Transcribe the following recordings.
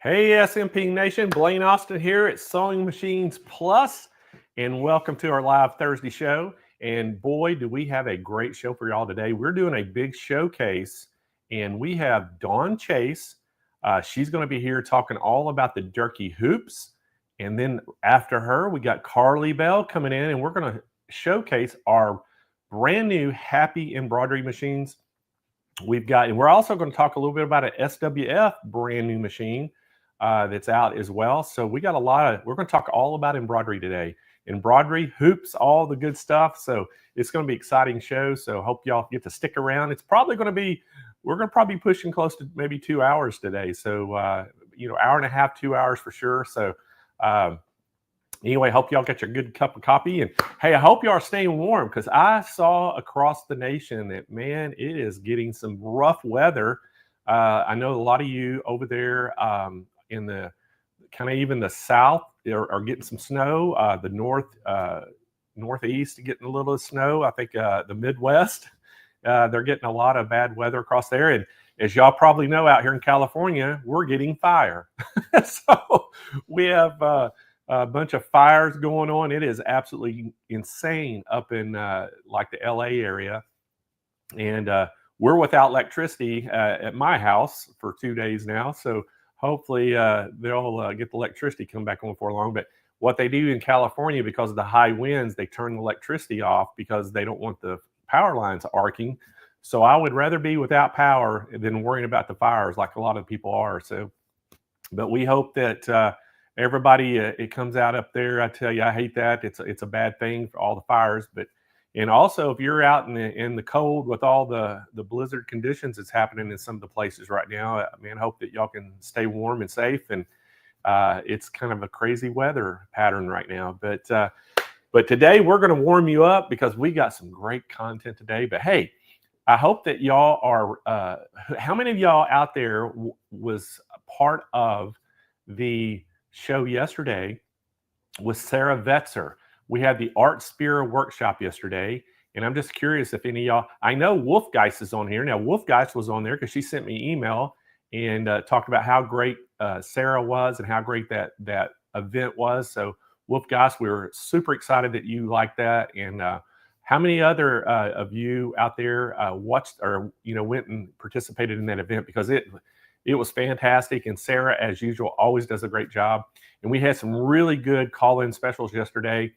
Hey, SMP Nation, Blaine Austin here at Sewing Machines Plus, and welcome to our live Thursday show. And boy, do we have a great show for y'all today. We're doing a big showcase, and we have Dawn Chase. She's going to be here talking all about the Durkee hoops. And then after her, we got Carly Bell coming in, and we're going to showcase our brand new Happy embroidery machines. And we're also going to talk a little bit about an SWF brand new machine that's out as well. So we're going to talk all about embroidery today. Embroidery, hoops, all the good stuff. So it's going to be an exciting show. So hope y'all get to stick around. We're going to be pushing close to maybe 2 hours today. So, hour and a half, 2 hours for sure. So, anyway, hope y'all get your good cup of coffee. And hey, I hope y'all are staying warm, because I saw across the nation that, man, it is getting some rough weather. I know a lot of you over there in the kind of even the south are getting some snow. The northeast getting a little snow. I think the Midwest, they're getting a lot of bad weather across there. And as y'all probably know, out here in California, we're getting fire. So we have a bunch of fires going on. It is absolutely insane up in like the LA area. And we're without electricity at my house for 2 days now. So hopefully they'll get the electricity come back on before long. But what they do in California, because of the high winds, they turn the electricity off because they don't want the power lines arcing. So I would rather be without power than worrying about the fires like a lot of people are. So, but we hope that everybody, it comes out up there. I tell you, I hate that. It's a bad thing for all the fires. And also, if you're out in the cold with all the blizzard conditions that's happening in some of the places right now, I hope that y'all can stay warm and safe. And it's kind of a crazy weather pattern right now. But today we're going to warm you up because we got some great content today. But hey, I hope that y'all are. How many of y'all out there was a part of the show yesterday with Sarah Vetzer? We had the Art Spear workshop yesterday, and I'm just curious if any of y'all, I know Wolfgeist is on here. Now, Wolfgeist was on there because she sent me email and talked about how great Sarah was and how great that event was. So Wolfgeist, we were super excited that you liked that. And how many other of you out there watched or, went and participated in that event? Because it was fantastic. And Sarah, as usual, always does a great job. And we had some really good call-in specials yesterday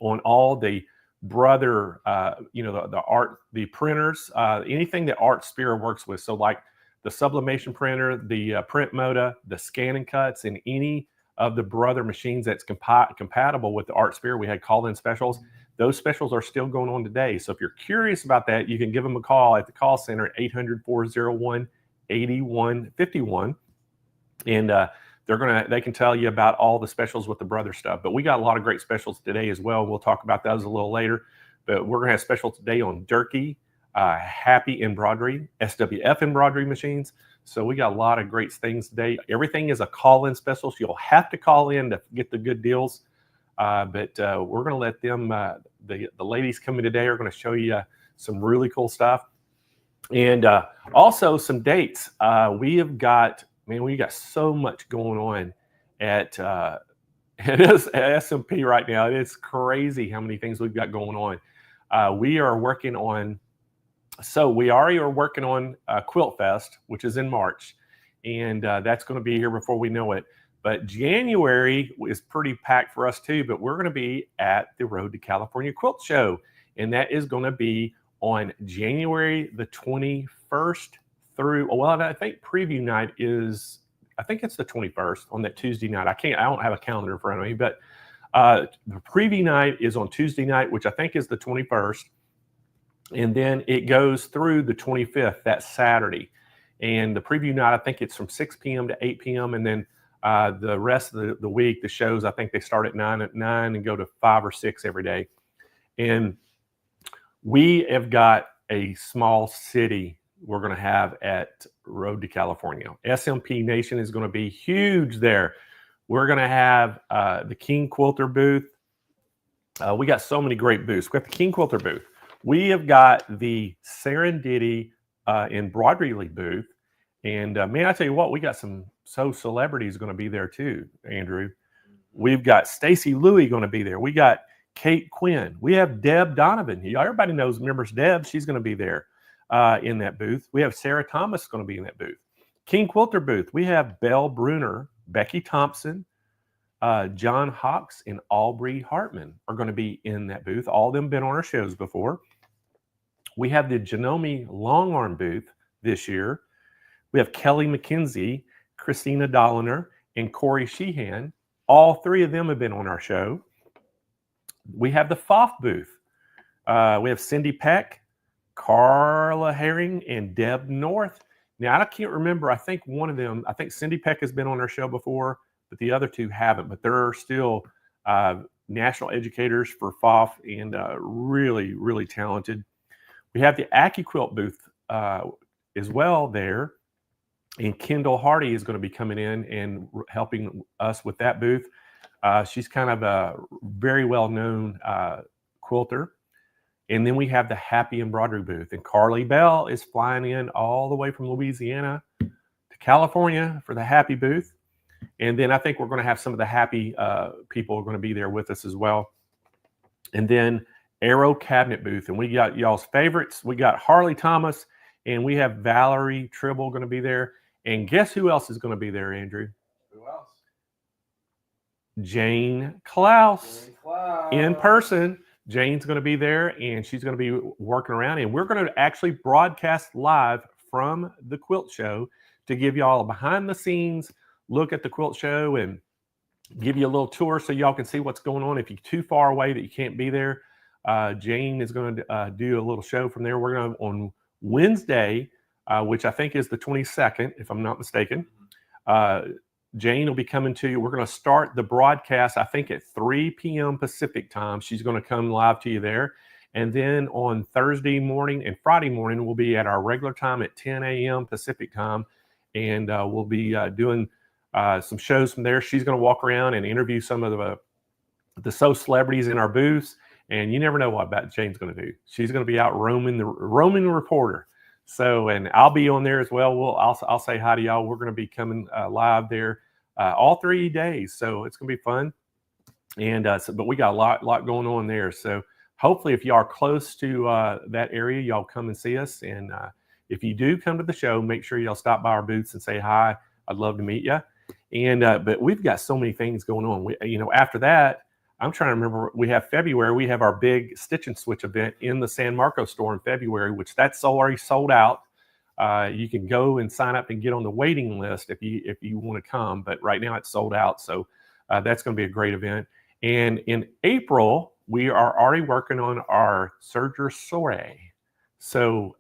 on all the brother, the printers, anything that Art Spear works with. So like the sublimation printer, the print moda, the scan and cuts, and any of the brother machines that's compatible with the Art Spear, we had call-in specials. Those specials are still going on today. So if you're curious about that, you can give them a call at the call center at 800-401-8151. And they can tell you about all the specials with the brother stuff. But we got a lot of great specials today as well. We'll talk about those a little later. But we're gonna have specials today on Durkee, Happy embroidery, SWF embroidery machines. So we got a lot of great things today. Everything is a call-in special, so you'll have to call in to get the good deals. But we're gonna let them, the ladies coming today are gonna show you some really cool stuff. And also some dates. We got so much going on at SMP right now. It's crazy how many things we've got going on. We already are working on Quilt Fest, which is in March. And that's going to be here before we know it. But January is pretty packed for us too. But we're going to be at the Road to California Quilt Show. And that is going to be on January the 21st through, well, I think preview night is, I think it's the 21st on that Tuesday night. I don't have a calendar in front of me, but the preview night is on Tuesday night, which I think is the 21st. And then it goes through the 25th, that Saturday. And the preview night, I think it's from 6 p.m. to 8 p.m. And then the rest of the week, the shows, I think they start at 9 and go to 5 or 6 every day. And we have got a small city we're going to have at Road to California. SMP Nation is going to be huge there. We're going to have the King Quilter booth. We got so many great booths. We got the King Quilter booth. We have got the Serendipity embroidery booth. And man, I tell you what, we got some celebrities going to be there too, Andrew. We've got Stacey Louie going to be there. We got Kate Quinn. We have Deb Donovan. Everybody remembers Deb. She's going to be there in that booth. We have Sarah Thomas going to be in that booth. King Quilter booth. We have Belle Bruner, Becky Thompson, John Hawks, and Aubrey Hartman are going to be in that booth. All of them been on our shows before. We have the Janome Long Arm booth this year. We have Kelly McKenzie, Christina Dolliner, and Corey Sheehan. All three of them have been on our show. We have the FOF booth. We have Cindy Peck, Carla Herring, and Deb North. Now, I can't remember. I think Cindy Peck has been on our show before, but the other two haven't. But they're still national educators for FOF and really, really talented. We have the AccuQuilt booth as well there. And Kendall Hardy is going to be coming in and helping us with that booth. She's kind of a very well-known quilter. And then we have the Happy Embroidery booth. And Carly Bell is flying in all the way from Louisiana to California for the Happy booth. And then I think we're going to have some of the Happy people are going to be there with us as well. And then Arrow Cabinet booth. And we got y'all's favorites. We got Harley Thomas, and we have Valerie Tribble going to be there. And guess who else is going to be there, Andrew? Who else? Jane Klaus in person. Jane's going to be there, and she's going to be working around. And we're going to actually broadcast live from the quilt show to give y'all a behind-the-scenes look at the quilt show and give you a little tour so y'all can see what's going on. If you're too far away that you can't be there, Jane is going to do a little show from there. We're going to, on Wednesday, which I think is the 22nd, if I'm not mistaken. Jane will be coming to you. We're going to start the broadcast, I think, at 3 p.m. Pacific time. She's going to come live to you there. And then on Thursday morning and Friday morning, we'll be at our regular time at 10 a.m. Pacific time. And we'll be doing some shows from there. She's going to walk around and interview some of the celebrities in our booths. And you never know what Jane's going to do. She's going to be out roaming the reporter. So, and I'll be on there as well. I'll say hi to y'all. We're going to be coming live there all 3 days. So it's going to be fun. And but we got a lot going on there. So hopefully if y'all are close to that area, y'all come and see us. And if you do come to the show, make sure y'all stop by our booths and say hi. I'd love to meet you. And but we've got so many things going on. After that, I'm trying to remember, we have February, we have our big Stitch and Switch event in the San Marcos store in February, which that's already sold out. You can go and sign up and get on the waiting list if you want to come, but right now it's sold out. So that's going to be a great event. And in April, we are already working on our Serger Soiree. So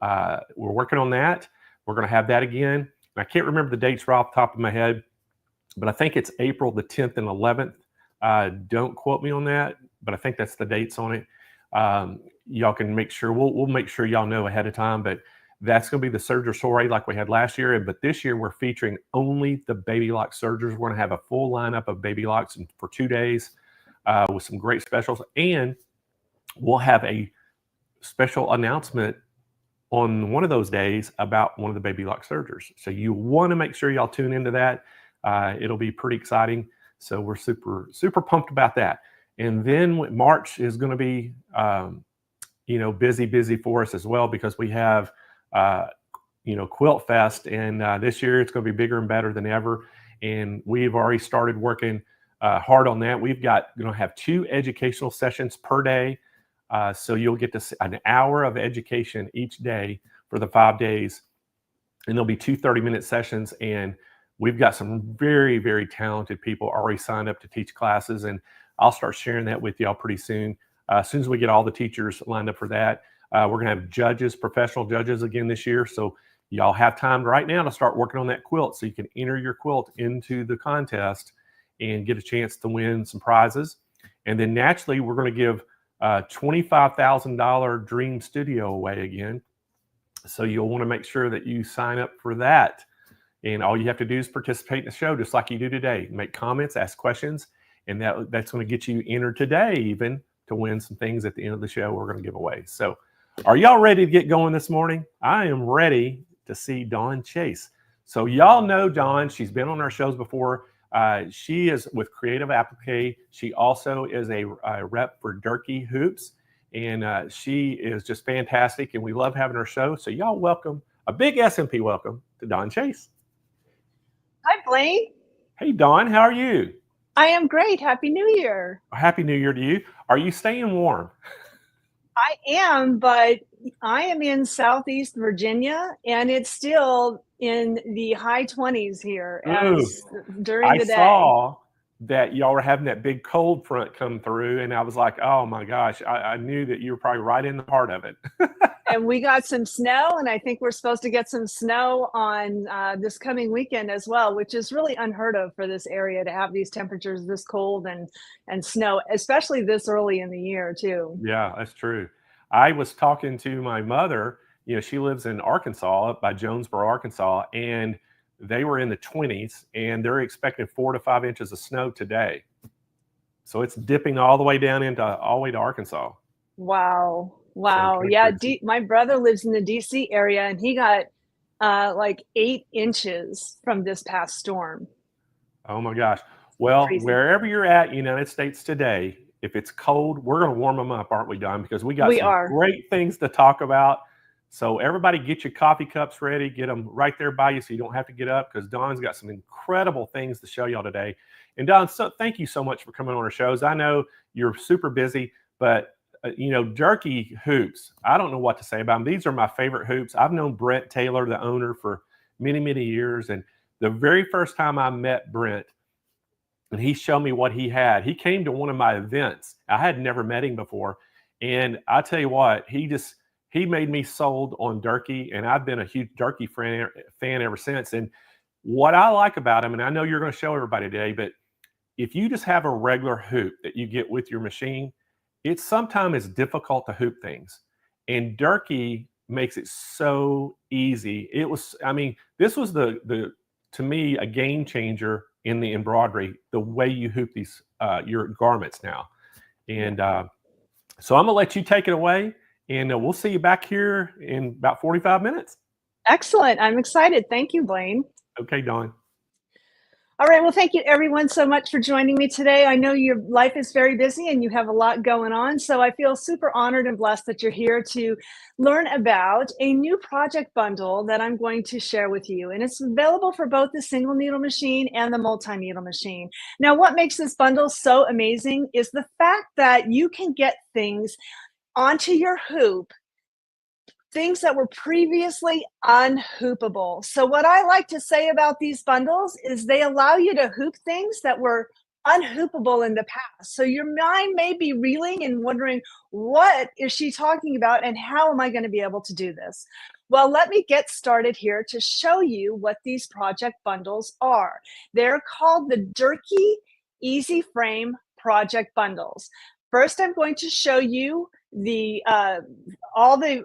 we're working on that. We're going to have that again. And I can't remember the dates right off the top of my head, but I think it's April the 10th and 11th. Don't quote me on that, but I think that's the dates on it. Y'all can make sure, we'll make sure y'all know ahead of time, but that's going to be the Serger Soiree like we had last year. But this year we're featuring only the Baby Lock Sergers. We're going to have a full lineup of Baby Locks for 2 days with some great specials. And we'll have a special announcement on one of those days about one of the Baby Lock Sergers. So you want to make sure y'all tune into that. It'll be pretty exciting. So we're super, super pumped about that. And then March is going to be, busy for us as well, because we have, Quilt Fest. And this year it's going to be bigger and better than ever. And we've already started working hard on that. We've got, have 2 educational sessions per day. So you'll get to an hour of education each day for the 5 days. And there'll be 2 30-minute sessions. And we've got some very, very talented people already signed up to teach classes, and I'll start sharing that with y'all pretty soon. As soon as we get all the teachers lined up for that, we're going to have judges, professional judges again this year. So y'all have time right now to start working on that quilt so you can enter your quilt into the contest and get a chance to win some prizes. And then naturally, we're going to give $25,000 Dream Studio away again. So you'll want to make sure that you sign up for that. And all you have to do is participate in the show just like you do today. Make comments, ask questions, and that's going to get you entered today even to win some things at the end of the show we're going to give away. So are y'all ready to get going this morning? I am ready to see Dawn Chase. So y'all know Dawn. She's been on our shows before. She is with Creative Applique. She also is a rep for Durkee Hoops, and she is just fantastic. And we love having her show. So y'all welcome, a big SMP welcome to Dawn Chase. Hi, Blaine. Hey, Dawn, how are you? I am great. Happy New Year. Happy New Year to you. Are you staying warm? I am, but I am in Southeast Virginia, and it's still in the high 20s here Ooh, as during I the day. saw that y'all were having that big cold front come through, and I was like, oh my gosh, I knew that you were probably right in the heart of it. And we got some snow, and I think we're supposed to get some snow on this coming weekend as well, which is really unheard of for this area to have these temperatures this cold and snow, especially this early in the year too. Yeah, that's true. I was talking to my mother. She lives in Arkansas, up by Jonesboro, Arkansas, and they were in the 20s, and they're expecting 4 to 5 inches of snow today. So it's dipping all the way down into all the way to Arkansas. Wow. So Yeah. crazy. My brother lives in the DC area, and he got like 8 inches from this past storm. Oh my gosh. Well, Crazy. wherever you're at, United States today, if it's cold, we're going to warm them up, aren't we, Don? Because we got We some are. great things to talk about. So everybody get your coffee cups ready, get them right there by you so you don't have to get up, because Don's got some incredible things to show y'all today. And Don, so thank you so much for coming on our shows. I know you're super busy, but Durkee hoops, I don't know what to say about them. These are my favorite hoops. I've known Brent Taylor, the owner, for many, many years. And the very first time I met Brent, and he showed me what he had. He came to one of my events. I had never met him before. And I tell you what, he made me sold on Durkee, and I've been a huge Durkee fan ever since. And what I like about him, and I know you're going to show everybody today, but if you just have a regular hoop that you get with your machine, it's sometimes difficult to hoop things. And Durkee makes it so easy. This was to me, a game changer in the embroidery, the way you hoop these your garments now. And so I'm gonna let you take it away, and we'll see you back here in about 45 minutes. Excellent. I'm excited. Thank you, Blaine. Okay, Dawn. All right. Well, thank you everyone so much for joining me today. I know your life is very busy and you have a lot going on. So I feel super honored and blessed that you're here to learn about a new project bundle that I'm going to share with you. And it's available for both the single needle machine and the multi-needle machine. Now, what makes this bundle so amazing is the fact that you can get things onto your hoop, things that were previously unhoopable. So what I like to say about these bundles is they allow you to hoop things that were unhoopable in the past. So your mind may be reeling and wondering, what is she talking about and how am I going to be able to do this? Well, let me get started here to show you what these project bundles are. They're called the Durkee Easy Frame Project Bundles. First, I'm going to show you all the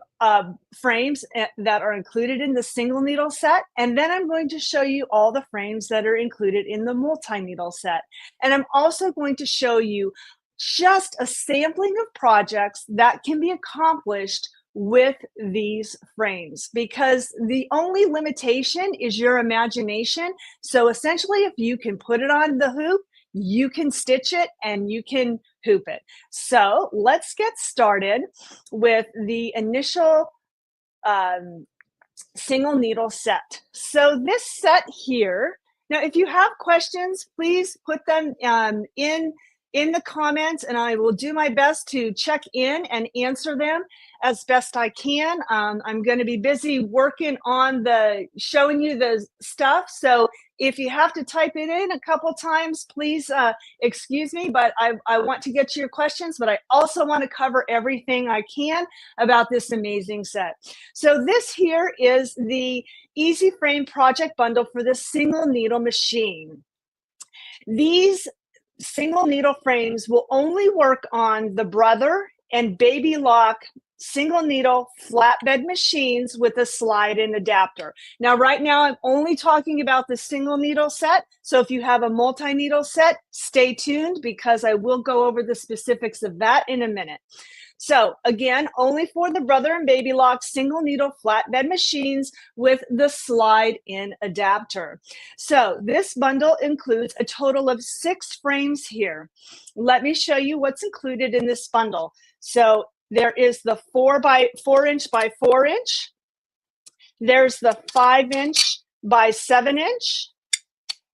frames that are included in the single needle set, and then I'm going to show you all the frames that are included in the multi-needle set. And I'm also going to show you just a sampling of projects that can be accomplished with these frames, because the only limitation is your imagination. So essentially, if you can put it on the hoop, you can stitch it and you can hoop it. So let's get started with the initial single needle set. So this set here, now if you have questions, please put them in the comments, and I will do my best to check in and answer them as best I can. I'm going to be busy working on showing you the stuff. So if you have to type it in a couple times, please excuse me, but I want to get to your questions, but I also want to cover everything I can about this amazing set. So this here is the Easy Frame Project Bundle for the single needle machine. These single needle frames will only work on the Brother and Baby Lock single needle flatbed machines with a slide-in adapter. Now, right now, I'm only talking about the single needle set. So if you have a multi-needle set, stay tuned, because I will go over the specifics of that in a minute. So again, only for the Brother and Baby Lock single needle flatbed machines with the slide in adapter. So this bundle includes a total of 6 frames here. Let me show you what's included in this bundle. So there is the 4-inch by 4-inch. There's the 5-inch by 7-inch.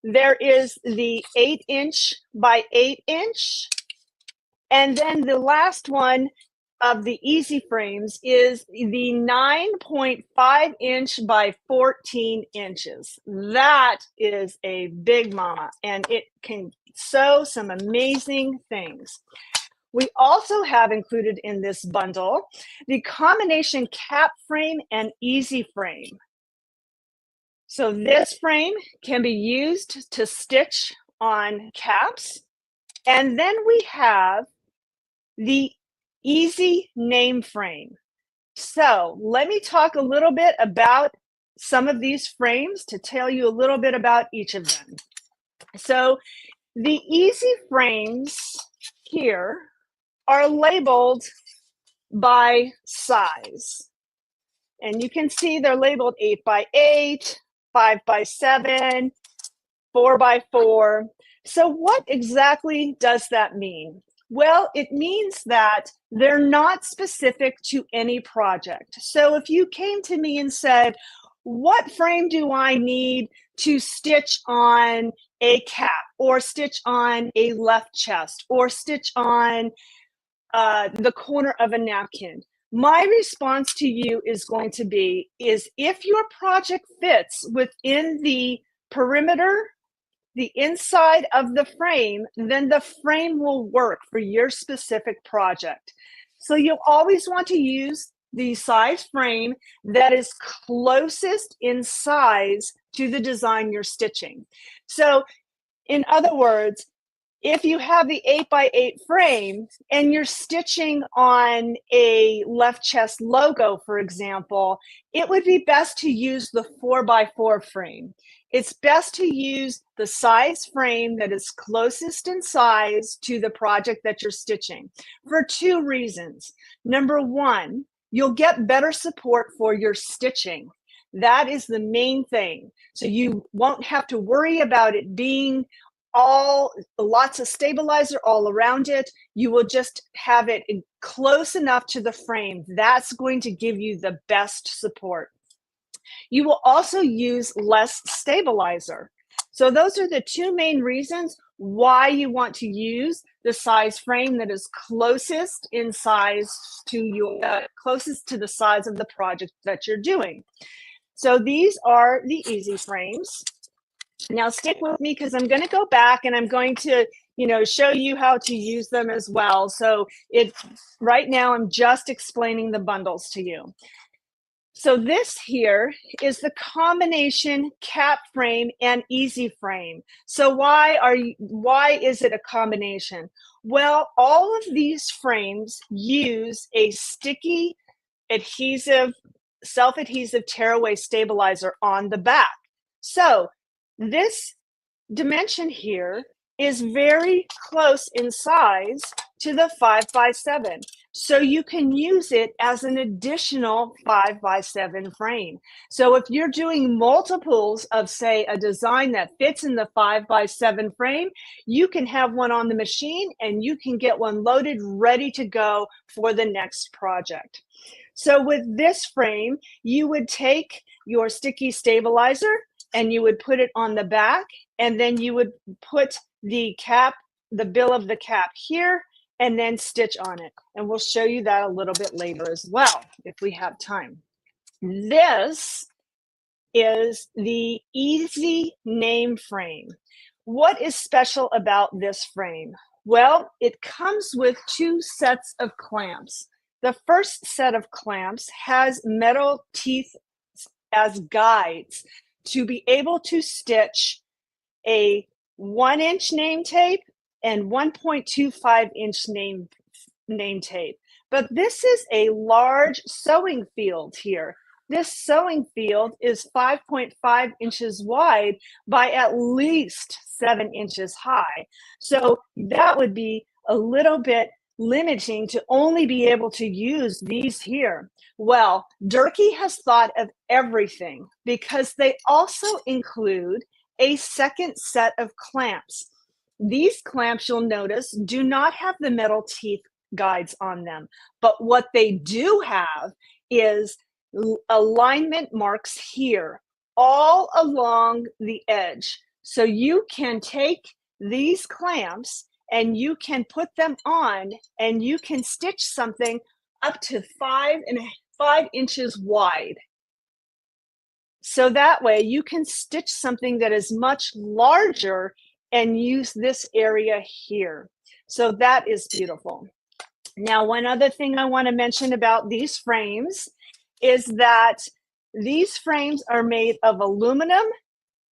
There is the 8-inch by 8-inch. And then the last one of the easy frames is the 9.5-inch by 14 inches. That is a big mama, and it can sew some amazing things. We also have included in this bundle the combination cap frame and easy frame. So this frame can be used to stitch on caps. And then we have the easy name frame. So let me talk a little bit about some of these frames to tell you a little bit about each of them. So the easy frames here are labeled by size. And you can see they're labeled 8 by 8, 5 by 7, 4 by 4. So what exactly does that mean? Well, it means that they're not specific to any project. So if you came to me and said, what frame do I need to stitch on a cap, or stitch on a left chest, or stitch on the corner of a napkin? My response to you is going to be, if your project fits within the perimeter, the inside of the frame, then the frame will work for your specific project. So you'll always want to use the size frame that is closest in size to the design you're stitching. So in other words, if you have the 8 by 8 frame and you're stitching on a left chest logo, for example, it would be best to use the 4 by 4 frame. It's best to use the size frame that is closest in size to the project that you're stitching for 2 reasons. Number 1, you'll get better support for your stitching. That is the main thing. So you won't have to worry about it being lots of stabilizer all around it. You will just have it close enough to the frame. That's going to give you the best support. You will also use less stabilizer. So those are the 2 main reasons why you want to use the size frame that is closest in size to closest to the size of the project that you're doing. So these are the easy frames. Now stick with me, because I'm going to go back and I'm going to, show you how to use them as well. So right now I'm just explaining the bundles to you. So this here is the combination cap frame and easy frame. So why is it a combination? Well, all of these frames use a sticky adhesive, self-adhesive tearaway stabilizer on the back. So this dimension here is very close in size to the 5 by 7. So you can use it as an additional 5 by 7 frame. So if you're doing multiples of, say, a design that fits in the 5 by 7 frame, you can have one on the machine and you can get one loaded, ready to go for the next project. So with this frame, you would take your sticky stabilizer and you would put it on the back, and then you would put the cap, the bill of the cap here, and then stitch on it. And we'll show you that a little bit later as well, if we have time. This is the easy name frame. What is special about this frame? Well, it comes with 2 sets of clamps. The first set of clamps has metal teeth as guides to be able to stitch a 1-inch name tape and 1.25-inch name tape. But this is a large sewing field here. This sewing field is 5.5 inches wide by at least 7 inches high. So that would be a little bit limiting to only be able to use these here? Well, Durkee has thought of everything because they also include a second set of clamps. These clamps, you'll notice, do not have the metal teeth guides on them, but what they do have is alignment marks here all along the edge. So you can take these clamps and you can put them on and you can stitch something up to 5 inches wide. So that way you can stitch something that is much larger and use this area here. So that is beautiful. Now, one other thing I want to mention about these frames is that these frames are made of aluminum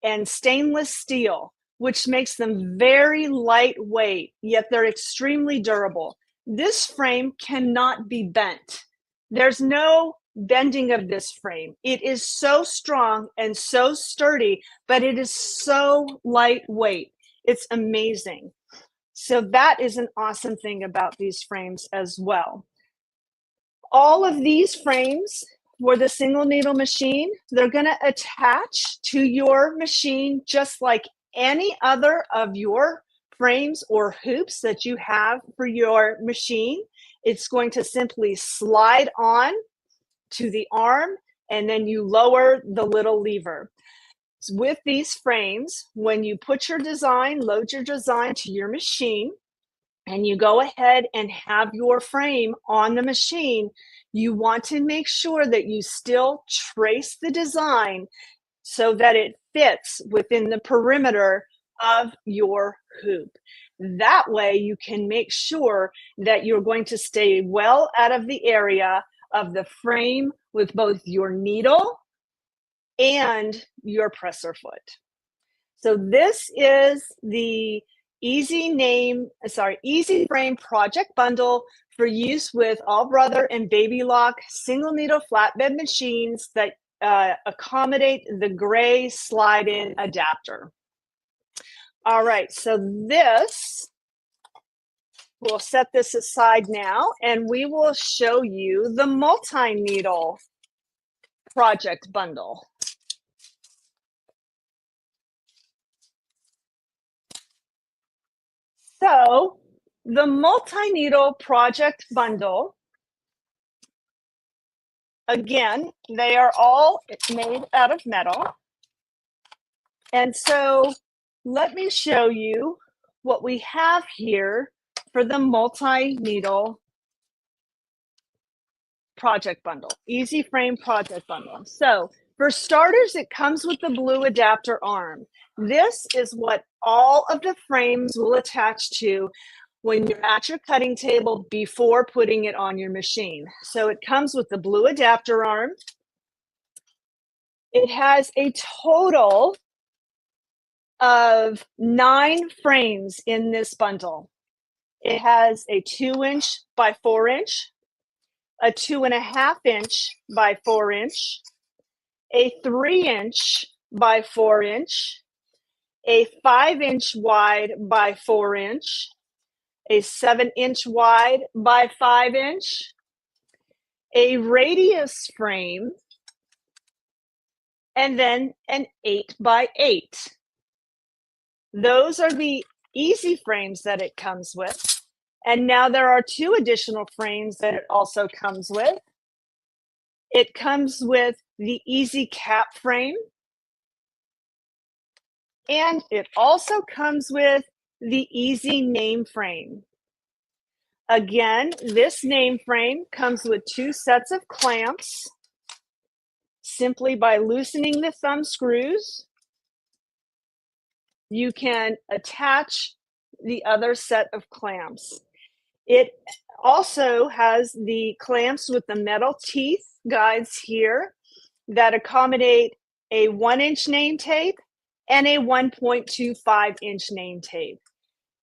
and stainless steel, which makes them very lightweight, yet they're extremely durable. This frame cannot be bent. There's no bending of this frame. It is so strong and so sturdy, but it is so lightweight. It's amazing. So that is an awesome thing about these frames as well. All of these frames for the single needle machine, they're going to attach to your machine just like any other of your frames or hoops that you have for your machine. It's going to simply slide on to the arm and then you lower the little lever. With these frames, when you put your design, load your design to your machine, and you go ahead and have your frame on the machine, you want to make sure that you still trace the design so that it fits within the perimeter of your hoop. That way you can make sure that you're going to stay well out of the area of the frame with both your needle and your presser foot. So this is the Easy Frame Project Bundle for use with All Brother and Baby Lock single needle flatbed machines that accommodate the gray slide-in adapter. All right, so we'll set this aside now and we will show you the multi-needle project bundle. So the multi-needle project bundle, again, they are all made out of metal. And so let me show you what we have here for the multi-needle project bundle, Easy Frame project bundle. So for starters, it comes with the blue adapter arm. This is what all of the frames will attach to when you're at your cutting table before putting it on your machine. So it comes with the blue adapter arm. It has a total of 9 frames in this bundle. It has a 2-inch by 4-inch, a 2.5-inch by 4-inch, a 3-inch by 4-inch, a 5-inch wide by 4-inch, a 7-inch wide by 5-inch, a radius frame, and then an 8 by 8. Those are the easy frames that it comes with. And now there are 2 additional frames that it also comes with. It comes with the easy cap frame. And it also comes with the easy name frame. Again, this name frame comes with 2 sets of clamps. Simply by loosening the thumb screws, you can attach the other set of clamps. It also has the clamps with the metal teeth guides here that accommodate a 1-inch name tape and a 1.25-inch name tape.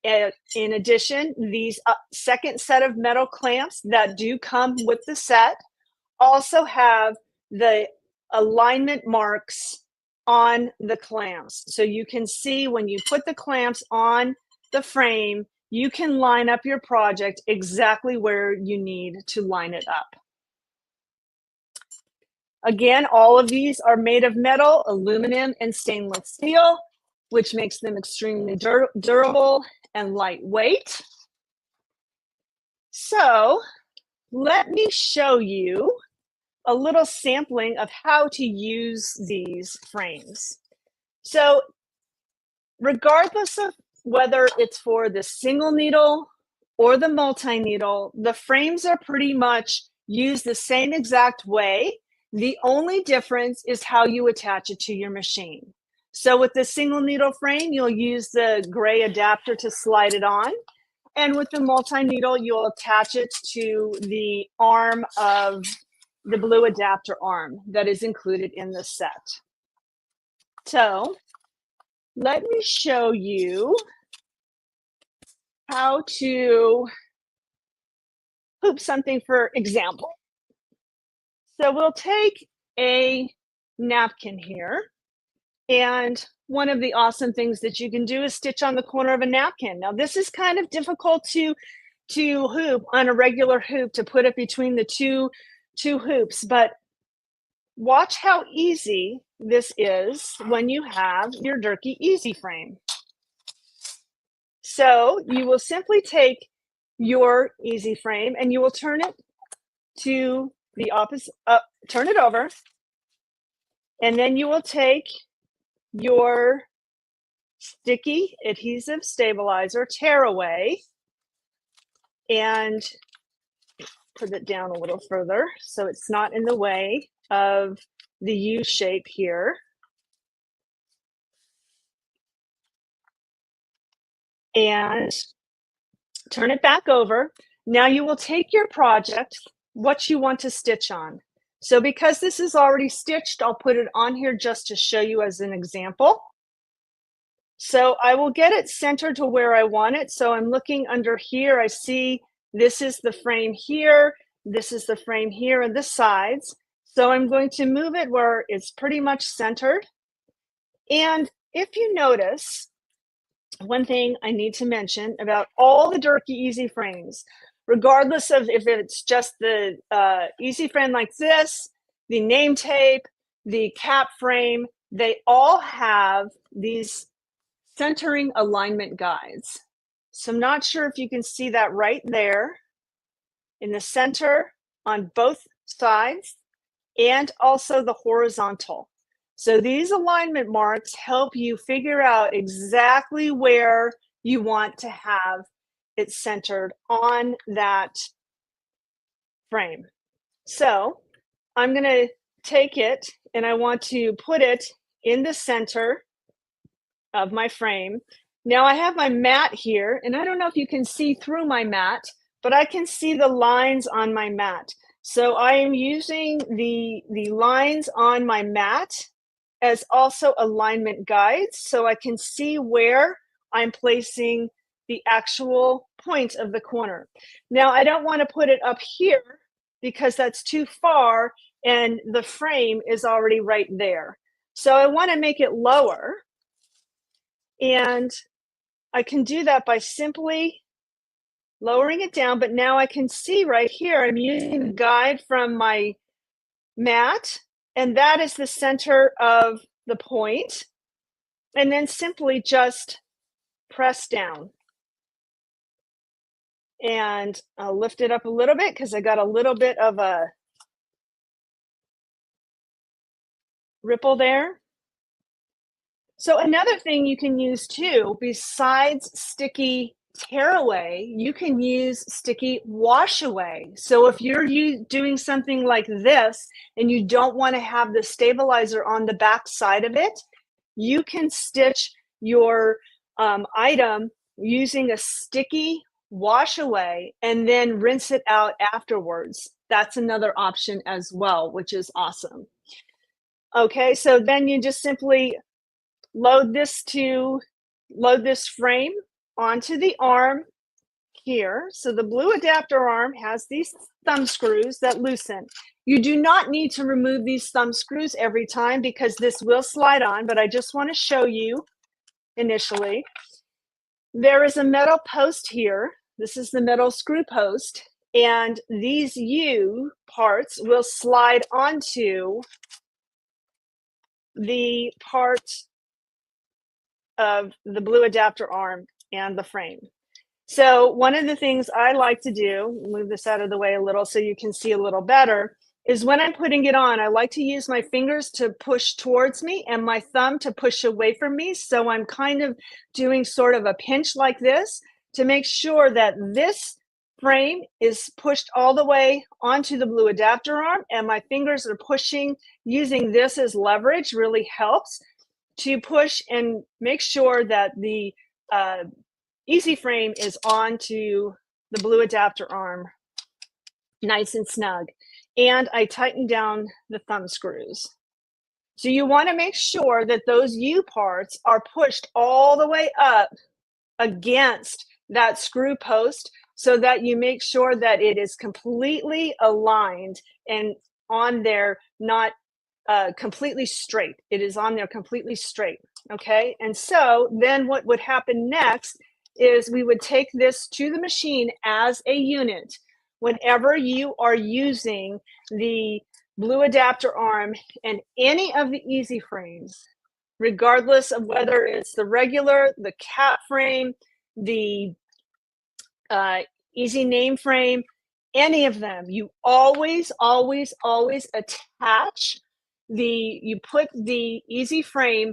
In addition, these second set of metal clamps that do come with the set also have the alignment marks on the clamps. So you can see when you put the clamps on the frame, you can line up your project exactly where you need to line it up. Again, all of these are made of metal, aluminum, and stainless steel, which makes them extremely durable and lightweight. So let me show you a little sampling of how to use these frames. So regardless of whether it's for the single needle or the multi-needle, the frames are pretty much used the same exact way. The only difference is how you attach it to your machine. So with the single needle frame, you'll use the gray adapter to slide it on. And with the multi-needle, you'll attach it to the arm of the blue adapter arm that is included in the set. So let me show you how to hoop something, for example. So we'll take a napkin here, and one of the awesome things that you can do is stitch on the corner of a napkin. Now this is kind of difficult to hoop on a regular hoop, to put it between the two hoops, but watch how easy this is when you have your Durkee Easy Frame. So you will simply take your Easy Frame and you will turn it to the opposite, turn it over, and then you will take your sticky adhesive stabilizer tearaway and put it down a little further so it's not in the way of the U shape here. And turn it back over. Now you will take your project, what you want to stitch on. So because this is already stitched, I'll put it on here just to show you as an example. So I will get it centered to where I want it. So I'm looking under here. I see this is the frame here. This is the frame here and the sides. So I'm going to move it where it's pretty much centered. And if you notice, one thing I need to mention about all the Durkee Easy Frames, regardless of if it's just the Easy Frame like this, the name tape, the cap frame, they all have these centering alignment guides. So I'm not sure if you can see that right there in the center on both sides, and also the horizontal. So these alignment marks help you figure out exactly where you want to have it centered on that frame. So I'm going to take it and I want to put it in the center of my frame. Now I have my mat here, and I don't know if you can see through my mat, but I can see the lines on my mat. So I am using the lines on my mat as also alignment guides, so I can see where I'm placing the actual point of the corner. Now I don't want to put it up here because that's too far and the frame is already right there. So I want to make it lower, and I can do that by simply lowering it down, but now I can see right here, I'm using the guide from my mat, and that is the center of the point, and then simply just press down. And I'll lift it up a little bit because I got a little bit of a ripple there. So another thing you can use too, besides sticky tearaway, you can use sticky wash away. So if you're doing something like this and you don't want to have the stabilizer on the back side of it, you can stitch your item using a sticky wash away and then rinse it out afterwards. That's another option as well, which is awesome. Okay, so then you just simply load this frame onto the arm here. So the blue adapter arm has these thumb screws that loosen. You do not need to remove these thumb screws every time because this will slide on, but I just want to show you initially. There is a metal post here. This is the metal screw post, and these U parts will slide onto the part of the blue adapter arm and the frame. So one of the things I like to do, move this out of the way a little so you can see a little better, is when I'm putting it on, I like to use my fingers to push towards me and my thumb to push away from me. So I'm kind of doing sort of a pinch like this to make sure that this frame is pushed all the way onto the blue adapter arm, and my fingers are pushing. Using this as leverage really helps to push and make sure that the easy frame is onto the blue adapter arm nice and snug. And I tighten down the thumb screws. So you want to make sure that those U parts are pushed all the way up against that screw post so that you make sure that it is completely aligned and on there, not completely straight. It is on there completely straight. Okay. And so then what would happen next is we would take this to the machine as a unit. Whenever you are using the blue adapter arm and any of the easy frames, regardless of whether it's the regular, the cat frame, the easy name frame, any of them, you always attach you put the easy frame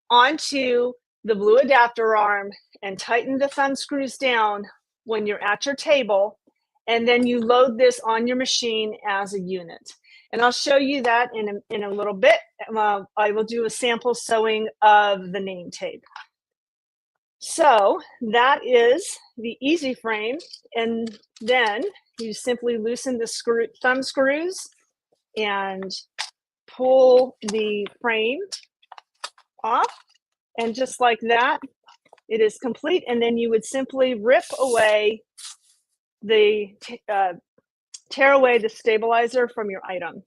onto the blue adapter arm and tighten the thumb screws down when you're at your table, and then you load this on your machine as a unit. And I'll show you that in a little bit. I will do a sample sewing of the name tape. So that is the easy frame, and then you simply loosen the thumb screws and pull the frame off, and just like that, it is complete. And then you would simply rip away tear away the stabilizer from your item.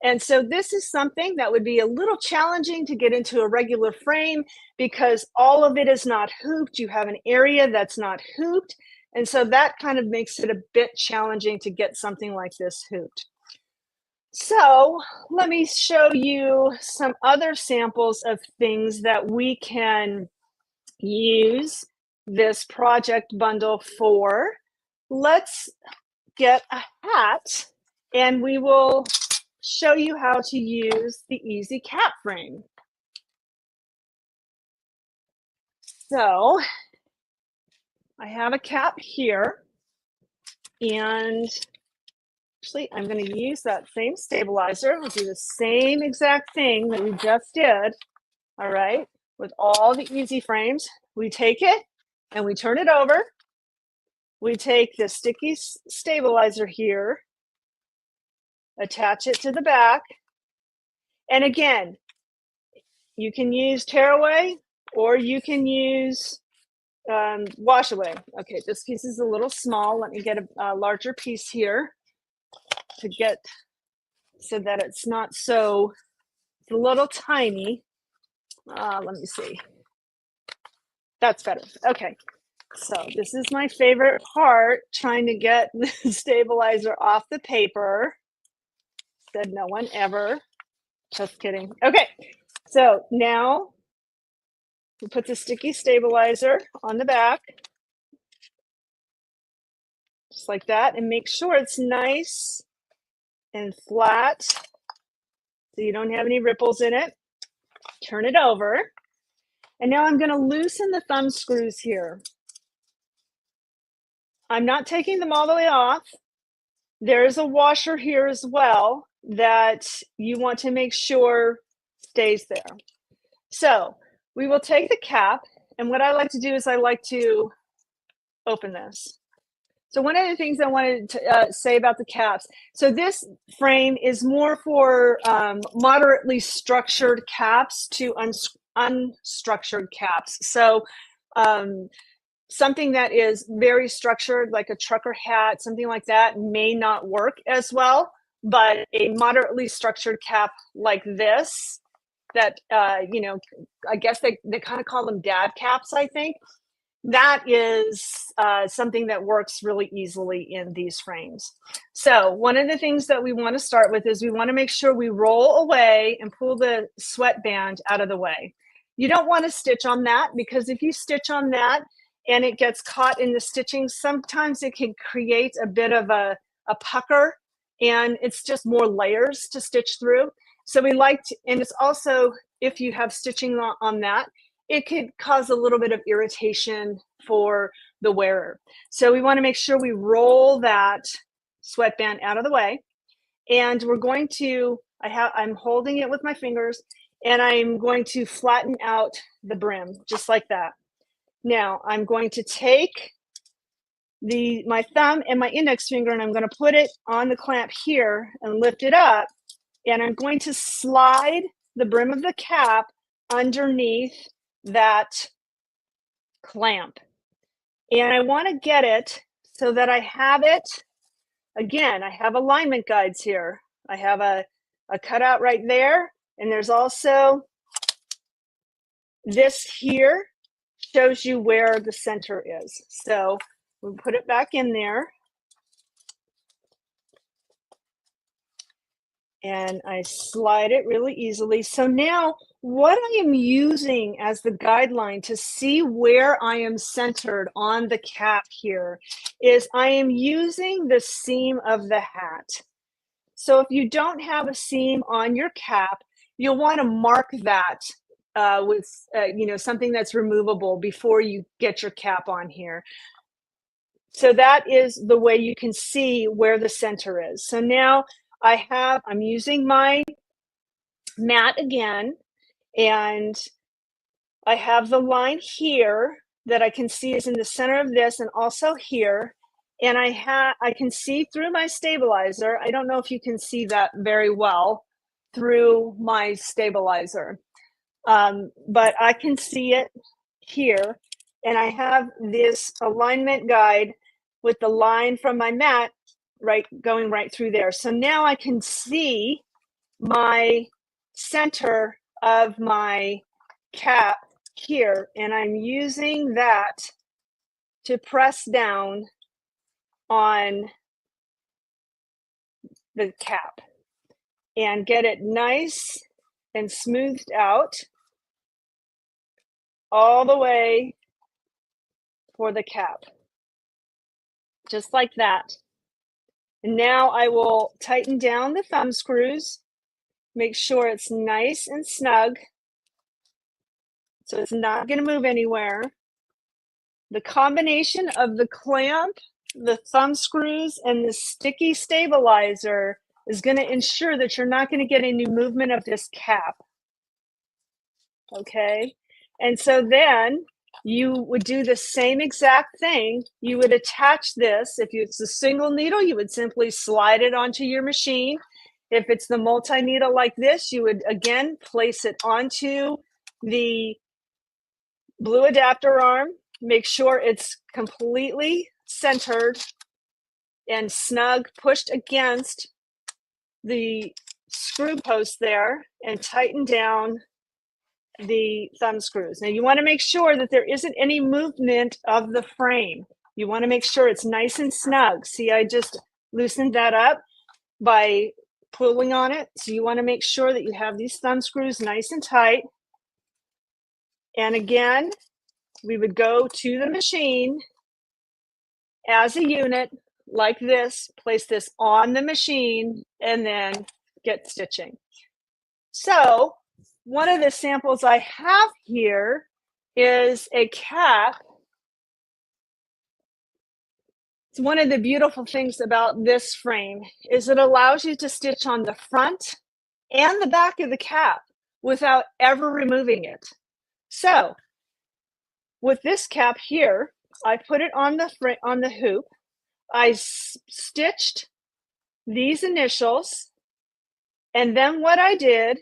And so this is something that would be a little challenging to get into a regular frame because all of it is not hooped. You have an area that's not hooped. And so that kind of makes it a bit challenging to get something like this hooped. So let me show you some other samples of things that we can use this project bundle for. Let's get a hat and we will show you how to use the easy cap frame. So I have a cap here, and actually I'm going to use that same stabilizer. We'll do the same exact thing that we just did. All right, with all the easy frames, we take it and we turn it over. We take the sticky stabilizer here, attach it to the back, and again, you can use tearaway or you can use wash away. Okay, this piece is a little small. Let me get a larger piece here to get so that it's not so, it's a little tiny. Let me see. That's better. Okay, so this is my favorite part, trying to get the stabilizer off the paper. Said no one ever. Just kidding. Okay, so now we put the sticky stabilizer on the back, just like that, and make sure it's nice and flat so you don't have any ripples in it. Turn it over. And now I'm going to loosen the thumb screws here. I'm not taking them all the way off. There's a washer here as well that you want to make sure stays there. So we will take the cap, and what I like to do is I like to open this. So one of the things I wanted to say about the caps, so this frame is more for moderately structured caps to unstructured caps. So something that is very structured, like a trucker hat, something like that, may not work as well, but a moderately structured cap like this, that, you know, I guess they kind of call them dad caps, I think. that is something that works really easily in these frames. So one of the things that we want to start with is we want to make sure we roll away and pull the sweatband out of the way. You don't want to stitch on that, because if you stitch on that and it gets caught in the stitching, sometimes it can create a bit of a pucker, and it's just more layers to stitch through. So we like to, and it's also, if you have stitching on that, it could cause a little bit of irritation for the wearer. So we want to make sure we roll that sweatband out of the way. And we're going to, I'm holding it with my fingers, and I'm going to flatten out the brim just like that. Now I'm going to take my thumb and my index finger, and I'm going to put it on the clamp here and lift it up. And I'm going to slide the brim of the cap underneath that clamp. And I want to get it so that I have it, again, I have alignment guides here. I have a cutout right there, and there's also this here shows you where the center is. So we'll put it back in there. And I slide it really easily. So now what I am using as the guideline to see where I am centered on the cap here is I am using the seam of the hat. So if you don't have a seam on your cap, you'll want to mark that with something that's removable before you get your cap on here. So that is the way you can see where the center is. So now I'm using my mat again, and I have the line here that I can see is in the center of this, and also here. And I can see through my stabilizer. I don't know if you can see that very well through my stabilizer, but I can see it here. And I have this alignment guide with the line from my mat going right through there. So now I can see my center of my cap here, and I'm using that to press down on the cap and get it nice and smoothed out all the way for the cap, just like that. And now I will tighten down the thumb screws, make sure it's nice and snug so it's not going to move anywhere. The combination of the clamp, the thumb screws, and the sticky stabilizer is going to ensure that you're not going to get any movement of this cap. Okay, and so then you would do the same exact thing. You would attach this. If it's a single needle, you would simply slide it onto your machine. If it's the multi-needle like this, you would again place it onto the blue adapter arm. Make sure it's completely centered and snug, pushed against the screw post there, and tighten down the thumb screws. Now you want to make sure that there isn't any movement of the frame. You want to make sure it's nice and snug. See, I just loosened that up by pulling on it. So you want to make sure that you have these thumb screws nice and tight. And again, we would go to the machine as a unit like this, place this on the machine, and then get stitching. So one of the samples I have here is a cap. It's one of the beautiful things about this frame is it allows you to stitch on the front and the back of the cap without ever removing it. So with this cap here, I put it on the hoop. I stitched these initials, and then what I did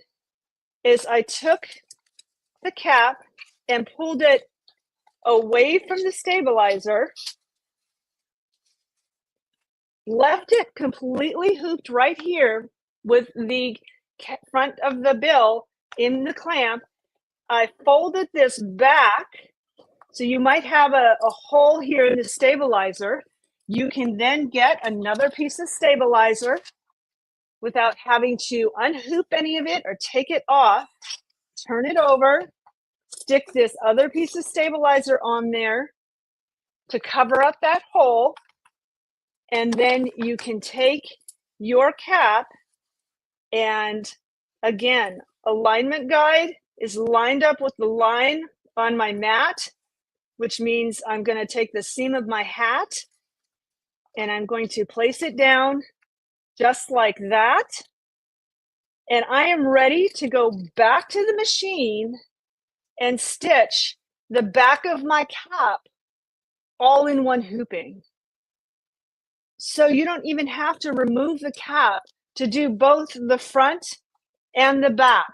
is I took the cap and pulled it away from the stabilizer, left it completely hooped right here with the front of the bill in the clamp. I folded this back So you might have a hole here in the stabilizer. You can then get another piece of stabilizer without having to unhoop any of it or take it off. Turn it over, stick this other piece of stabilizer on there to cover up that hole. And then you can take your cap, and again, alignment guide is lined up with the line on my mat, which means I'm going to take the seam of my hat and I'm going to place it down just like that. And I am ready to go back to the machine and stitch the back of my cap all in one hooping. So you don't even have to remove the cap to do both the front and the back.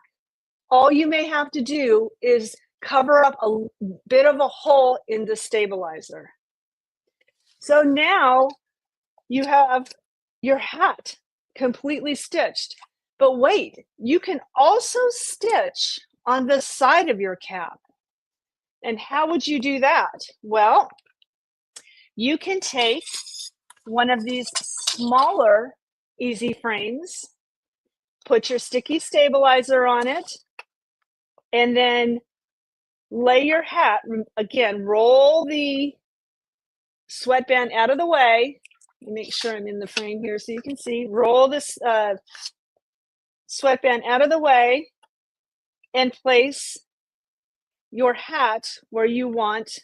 All you may have to do is cover up a bit of a hole in the stabilizer. So now you have your hat completely stitched. But wait, you can also stitch on the side of your cap. And how would you do that? Well, you can take one of these smaller easy frames, put your sticky stabilizer on it, and then lay your hat, again, roll the sweatband out of the way. Make sure I'm in the frame here so you can see. Roll this sweatband out of the way and place your hat where you want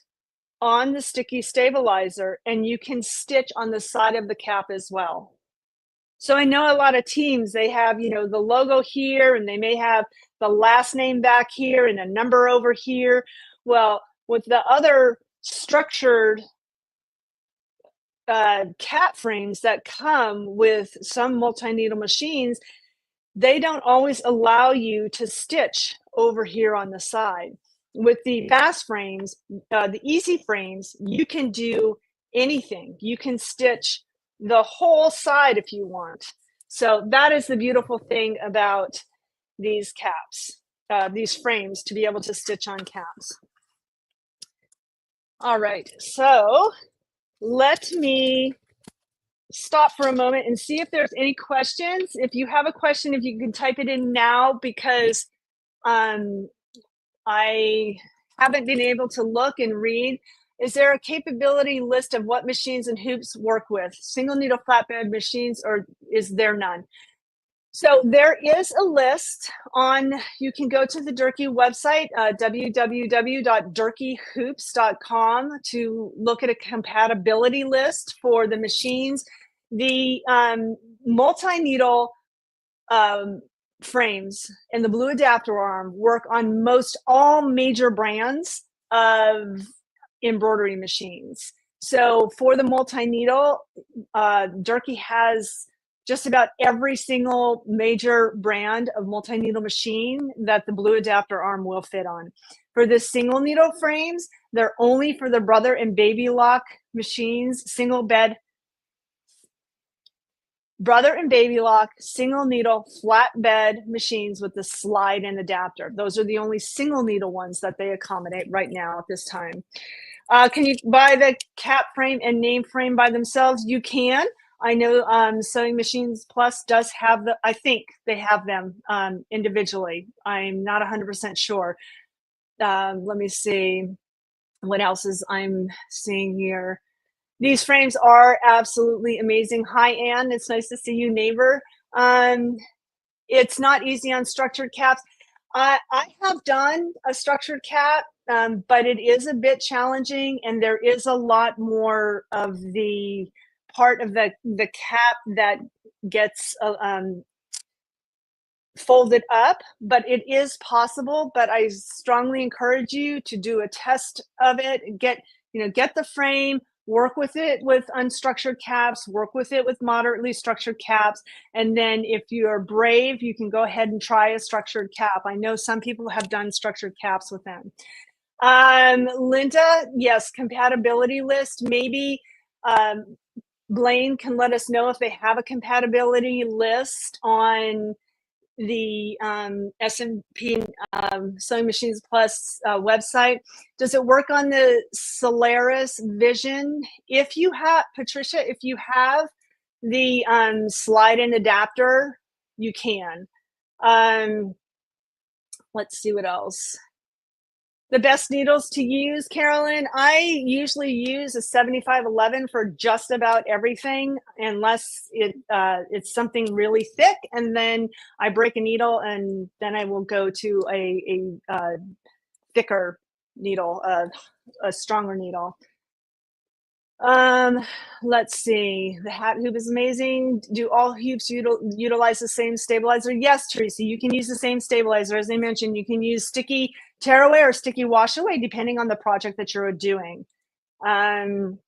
on the sticky stabilizer, and you can stitch on the side of the cap as well. So I know a lot of teams, they have, the logo here, and they may have the last name back here and a number over here. Well, with the other structured cap frames that come with some multi-needle machines, they don't always allow you to stitch over here on the side. With the fast frames, the easy frames, you can do anything. You can stitch the whole side if you want. So that is the beautiful thing about these caps, these frames, to be able to stitch on caps. All right, so let me stop for a moment and see if there's any questions. If you have a question, if you can type it in now, because I haven't been able to look and read. Is there a capability list of what machines and hoops work with? Single needle flatbed machines, or is there none? So there is a list on, you can go to the Durkee website, www.durkeehoops.com, to look at a compatibility list for the machines. The multi-needle frames and the blue adapter arm work on most all major brands of embroidery machines. So for the multi-needle, Durkee has just about every single major brand of multi-needle machine that the blue adapter arm will fit on. For the single needle frames, they're only for the brother and baby lock machines, brother and baby lock, single needle, flatbed machines with the slide and adapter. Those are the only single needle ones that they accommodate right now at this time. Can you buy the cap frame and name frame by themselves? You can. I know Sewing Machines Plus does have I think they have them individually. I'm not 100% sure. Let me see what else is I'm seeing here. These frames are absolutely amazing. Hi, Anne. It's nice to see you, neighbor. It's not easy on structured caps. I have done a structured cap, but it is a bit challenging, and there is a lot more of the part of the cap that gets folded up, but it is possible. But I strongly encourage you to do a test of it. Get the frame, work with it with unstructured caps, work with it with moderately structured caps, and then if you are brave, you can go ahead and try a structured cap. I know some people have done structured caps with them. Linda, yes, compatibility list. Maybe Blaine can let us know if they have a compatibility list on the S&P Sewing Machines Plus website. Does it work on the Solaris Vision? If you have, Patricia, if you have the slide-in adapter, you can. Let's see what else. The best needles to use, Carolyn, I usually use a 7511 for just about everything, unless it's something really thick, and then I break a needle, and then I will go to a thicker needle, a stronger needle. Let's see. The hat hoop is amazing. Do all hoops utilize the same stabilizer? Yes, Teresa, you can use the same stabilizer. As I mentioned, you can use sticky tear away or sticky wash away, depending on the project that you're doing. Do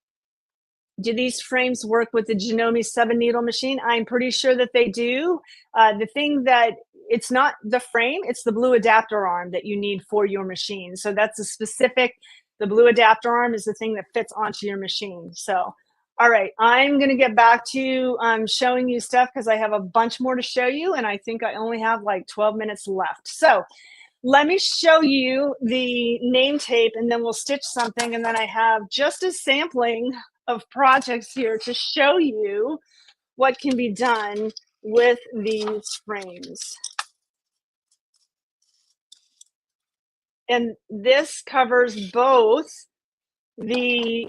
these frames work with the Janome 7 needle machine? I'm pretty sure that they do. The thing that it's not the frame, it's the blue adapter arm that you need for your machine. So that's a specific, the blue adapter arm is the thing that fits onto your machine. So, all right, I'm gonna get back to showing you stuff because I have a bunch more to show you, and I think I only have like 12 minutes left. So let me show you the name tape, and then we'll stitch something, and then I have just a sampling of projects here to show you what can be done with these frames. And this covers both the,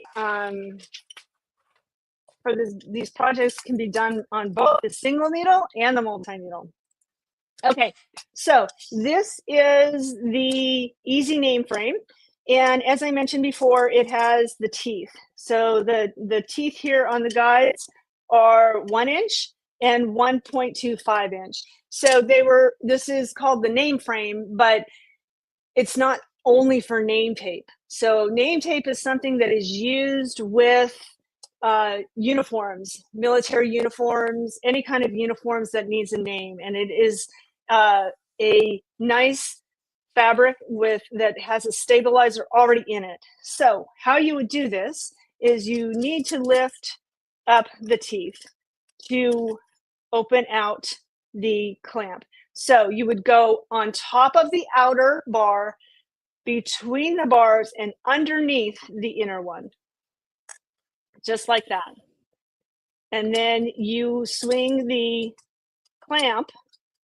these projects can be done on both the single needle and the multi-needle. Okay, so this is the easy name frame. And as I mentioned before, it has the teeth. So the teeth here on the guides are 1 inch and 1.25 inch. So this is called the name frame, but it's not only for name tape. So name tape is something that is used with uniforms, military uniforms, any kind of uniforms that needs a name. And it is a nice fabric that has a stabilizer already in it. So how you would do this is you need to lift up the teeth to open out the clamp. So you would go on top of the outer bar, between the bars, and underneath the inner one, just like that. And then you swing the clamp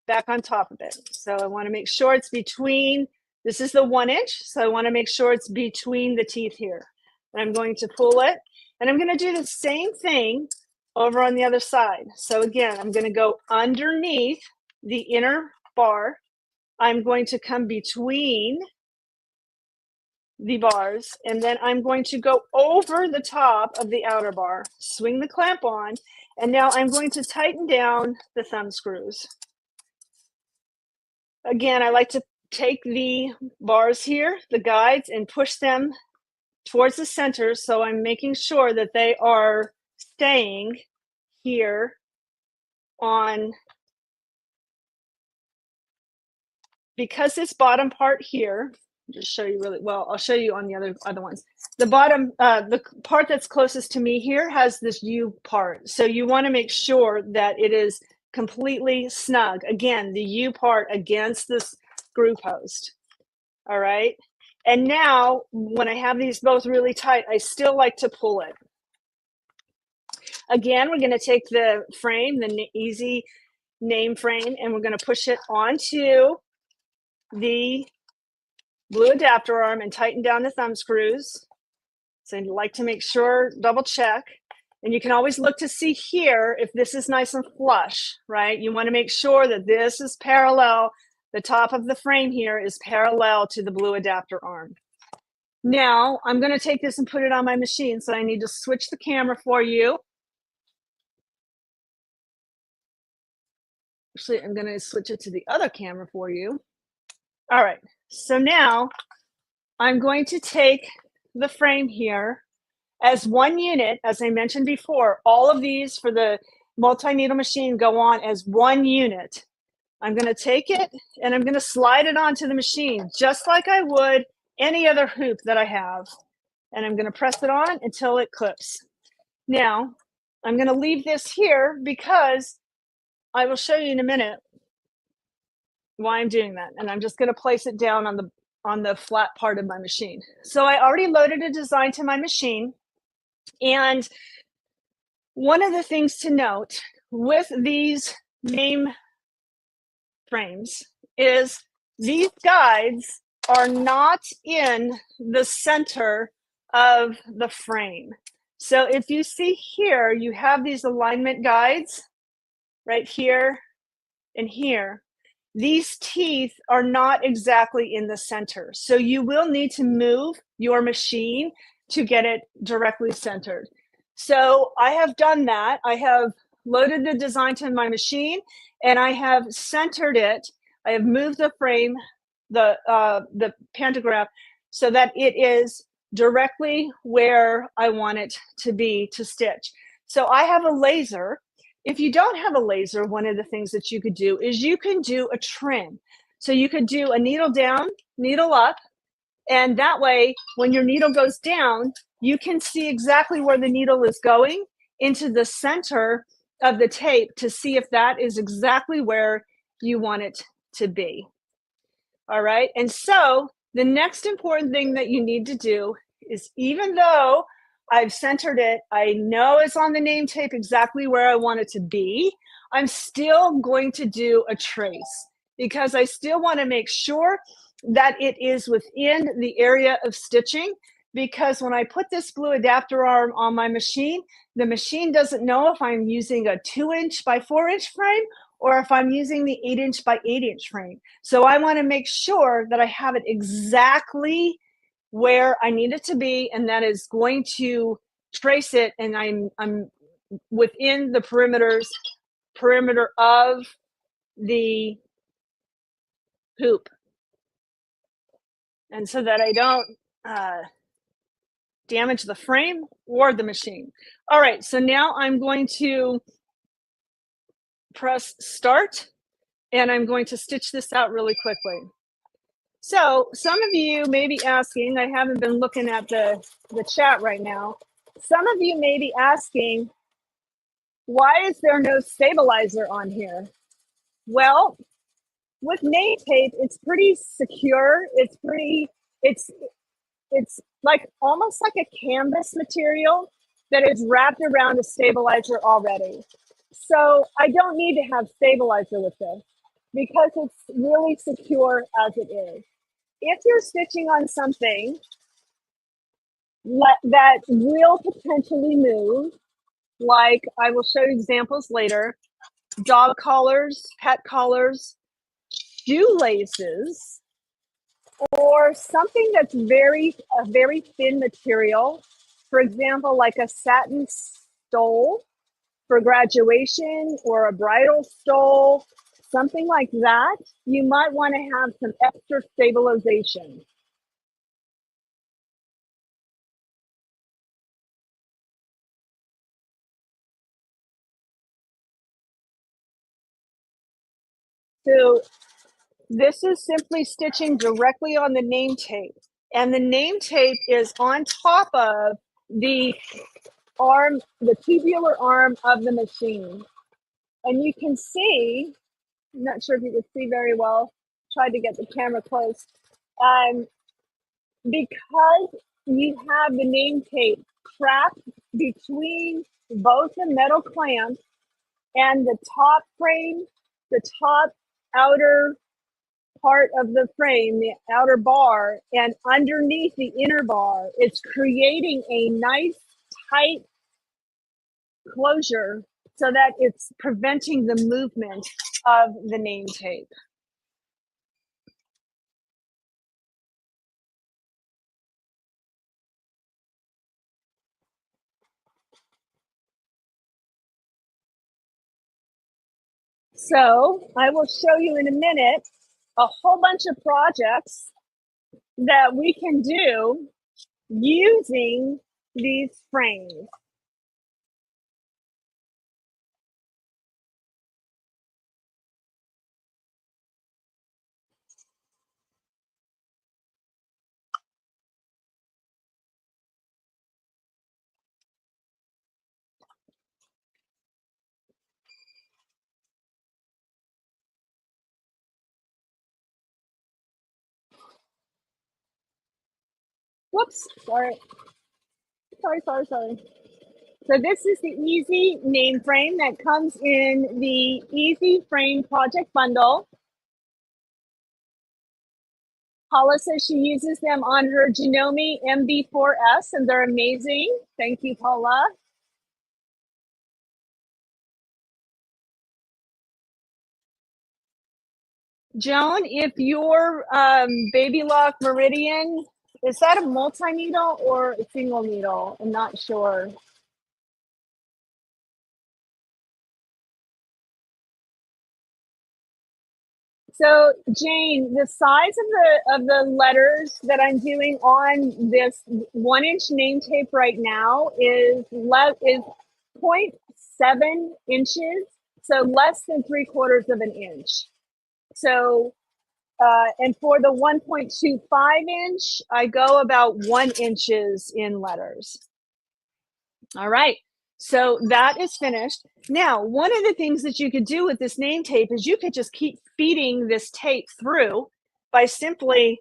back on top of it. So I want to make sure it's between, this is the 1 inch, so I want to make sure it's between the teeth here. And I'm going to pull it, and I'm going to do the same thing over on the other side. So again, I'm going to go underneath the inner bar. I'm going to come between the bars, and then I'm going to go over the top of the outer bar, swing the clamp on, and now I'm going to tighten down the thumb screws. Again, I like to take the bars here, the guides, and push them towards the center, so I'm making sure that they are staying here on, because this bottom part here, just show you really well, I'll show you on the other ones. The bottom, the part that's closest to me here has this U part. So you want to make sure that it is completely snug. Again, the U part against this screw post. All right. And now when I have these both really tight, I still like to pull it. Again, we're going to take the frame, the easy name frame, and we're going to push it onto the blue adapter arm and tighten down the thumb screws. So you like to make sure, double check. And you can always look to see here if this is nice and flush, right? You want to make sure that this is parallel. The top of the frame here is parallel to the blue adapter arm. Now I'm going to take this and put it on my machine. So I need to switch the camera for you. Actually, I'm going to switch it to the other camera for you. All right. So now I'm going to take the frame here as one unit. As I mentioned before, all of these for the multi-needle machine go on as one unit. I'm going to take it and I'm going to slide it onto the machine just like I would any other hoop that I have. And I'm going to press it on until it clips. Now, I'm going to leave this here because I will show you in a minute why I'm doing that. And I'm just going to place it down on the flat part of my machine. So I already loaded a design to my machine. And one of the things to note with these name frames is these guides are not in the center of the frame. So if you see here, you have these alignment guides right here and here. These teeth are not exactly in the center. So you will need to move your machine to get it directly centered. So I have done that. I have loaded the design to my machine and I have centered it. I have moved the frame, the pantograph, so that it is directly where I want it to be to stitch. So I have a laser. If you don't have a laser, one of the things that you could do is you can do a trim. So you could do a needle down, needle up, and that way, when your needle goes down, you can see exactly where the needle is going into the center of the tape to see if that is exactly where you want it to be. All right. And so the next important thing that you need to do is, even though I've centered it, I know it's on the name tape exactly where I want it to be, I'm still going to do a trace because I still want to make sure that it is within the area of stitching. Because when I put this blue adapter arm on my machine, the machine doesn't know if I'm using a 2" by 4" frame or if I'm using the 8" by 8" frame. So I want to make sure that I have it exactly where I need it to be, and that is going to trace it, and I'm within the perimeter of the hoop, and so that I don't damage the frame or the machine. All right, so now I'm going to press start, and I'm going to stitch this out really quickly. So some of you may be asking, I haven't been looking at the chat right now. Some of you may be asking, why is there no stabilizer on here? Well, with name tape, it's pretty secure. It's like almost like a canvas material that is wrapped around a stabilizer already. So I don't need to have stabilizer with this because it's really secure as it is. If you're stitching on something that will potentially move, like I will show you examples later, dog collars, pet collars, shoelaces, or something that's a very thin material, for example, like a satin stole for graduation or a bridal stole, something like that, you might want to have some extra stabilization. So this is simply stitching directly on the name tape. And the name tape is on top of the arm, the tubular arm of the machine. And you can see, I'm not sure if you can see very well, tried to get the camera close. Because you have the name tape trapped between both the metal clamps and the top frame, the top outer part of the frame, the outer bar, and underneath the inner bar, it's creating a nice tight closure so that it's preventing the movement of the name tape. So I will show you in a minute a whole bunch of projects that we can do using these frames. Whoops, sorry. So this is the Easy name frame that comes in the Easy Frame Project Bundle. Paula says she uses them on her Janome MB4S and they're amazing. Thank you, Paula. Joan, if your Baby Lock Meridian, is that a multi-needle or a single needle? I'm not sure. So Jane, the size of the letters that I'm doing on this 1-inch name tape right now is 0.7 inches, so less than 3/4 of an inch. So and for the 1.25 inch, I go about 1 inches in letters. All right. So that is finished. Now, one of the things that you could do with this name tape is you could just keep feeding this tape through by simply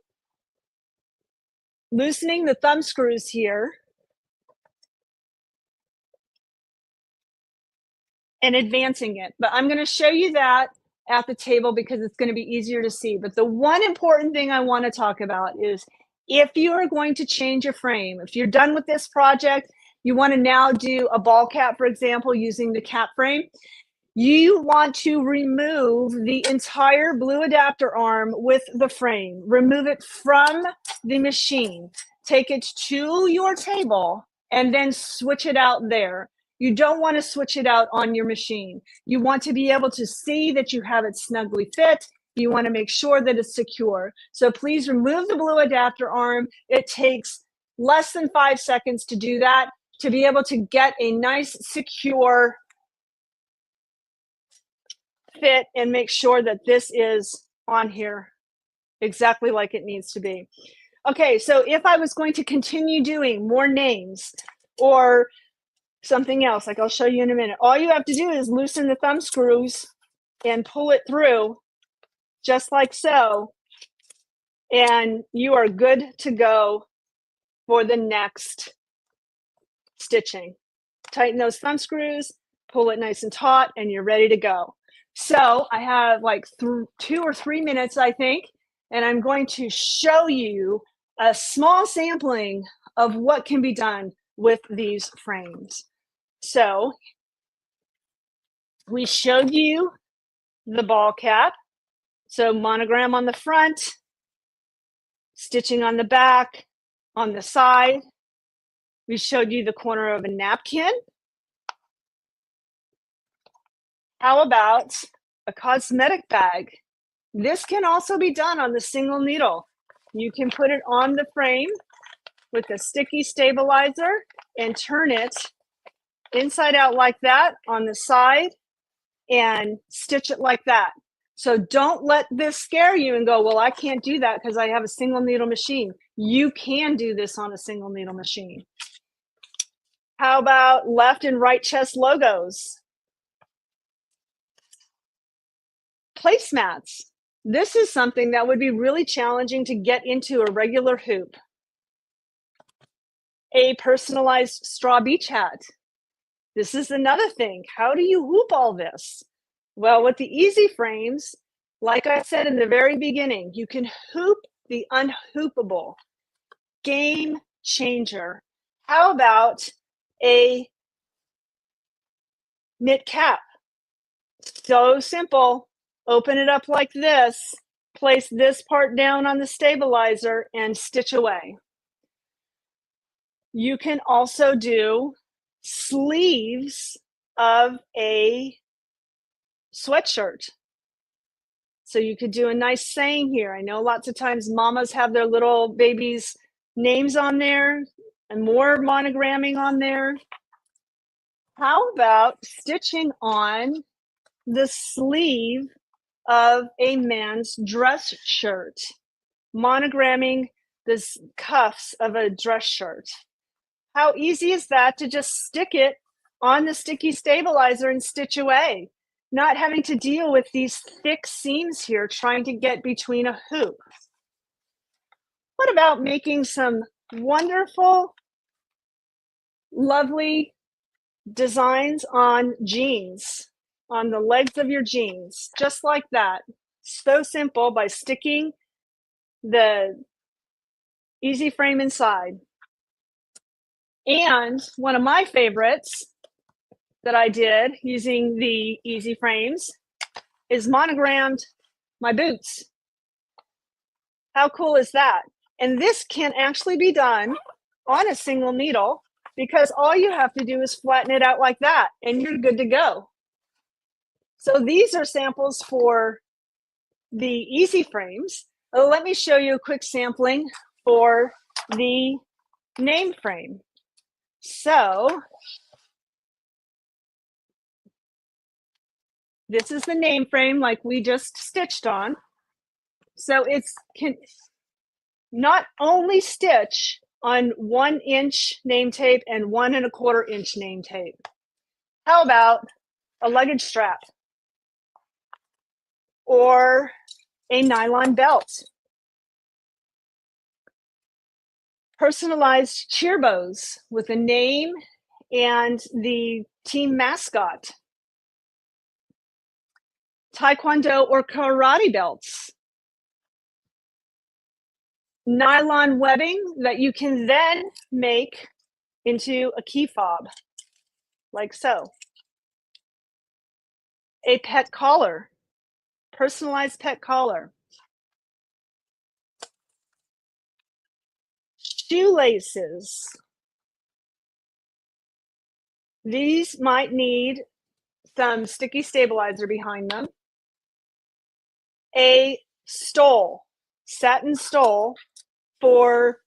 loosening the thumb screws here and advancing it. But I'm going to show you that at the table because it's going to be easier to see. But the one important thing I want to talk about is if you are going to change a frame, if you're done with this project, you want to now do a ball cap, for example, using the cap frame. You want to remove the entire blue adapter arm with the frame. Remove it from the machine. Take it to your table and then switch it out there. You don't want to switch it out on your machine. You want to be able to see that you have it snugly fit. You want to make sure that it's secure. So please remove the blue adapter arm. It takes less than 5 seconds to do that, to be able to get a nice, secure fit and make sure that this is on here exactly like it needs to be. Okay, so if I was going to continue doing more names or something else, like I'll show you in a minute, all you have to do is loosen the thumb screws and pull it through just like so, and you are good to go for the next stitching. Tighten those thumb screws, pull it nice and taut, and you're ready to go. So I have like 2 or 3 minutes, I think, and I'm going to show you a small sampling of what can be done with these frames. So we showed you the ball cap. So monogram on the front, stitching on the back, on the side. We showed you the corner of a napkin. How about a cosmetic bag? This can also be done on the single needle. You can put it on the frame with a sticky stabilizer and turn it inside out like that on the side and stitch it like that. So don't let this scare you and go, well, I can't do that because I have a single needle machine. You can do this on a single needle machine. How about left and right chest logos? Placemats. This is something that would be really challenging to get into a regular hoop. A personalized straw beach hat. This is another thing. How do you hoop all this? Well, with the easy frames, like I said in the very beginning, you can hoop the unhoopable. Game changer. How about a knit cap? So simple. Open it up like this, place this part down on the stabilizer and stitch away. You can also do sleeves of a sweatshirt. So you could do a nice saying here. I know lots of times mamas have their little babies' names on there and more monogramming on there. How about stitching on the sleeve of a man's dress shirt, monogramming the cuffs of a dress shirt? How easy is that to just stick it on the sticky stabilizer and stitch away, not having to deal with these thick seams here trying to get between a hoop? What about making some wonderful, lovely designs on jeans, on the legs of your jeans, just like that. So simple, by sticking the easy frame inside. And one of my favorites that I did using the easy frames is monogrammed my boots. How cool is that? And this can actually be done on a single needle, because all you have to do is flatten it out like that and you're good to go. So these are samples for the easy frames. Let me show you a quick sampling for the name frame. So this is the name frame like we just stitched on. So it's can not only stitch on 1 inch name tape and 1 1/4 inch name tape. How about a luggage strap or a nylon belt? Personalized cheer bows with a name and the team mascot. Taekwondo or karate belts. Nylon webbing that you can then make into a key fob, like so. A pet collar, personalized pet collar. Shoelaces. These might need some sticky stabilizer behind them. A stole, satin stole for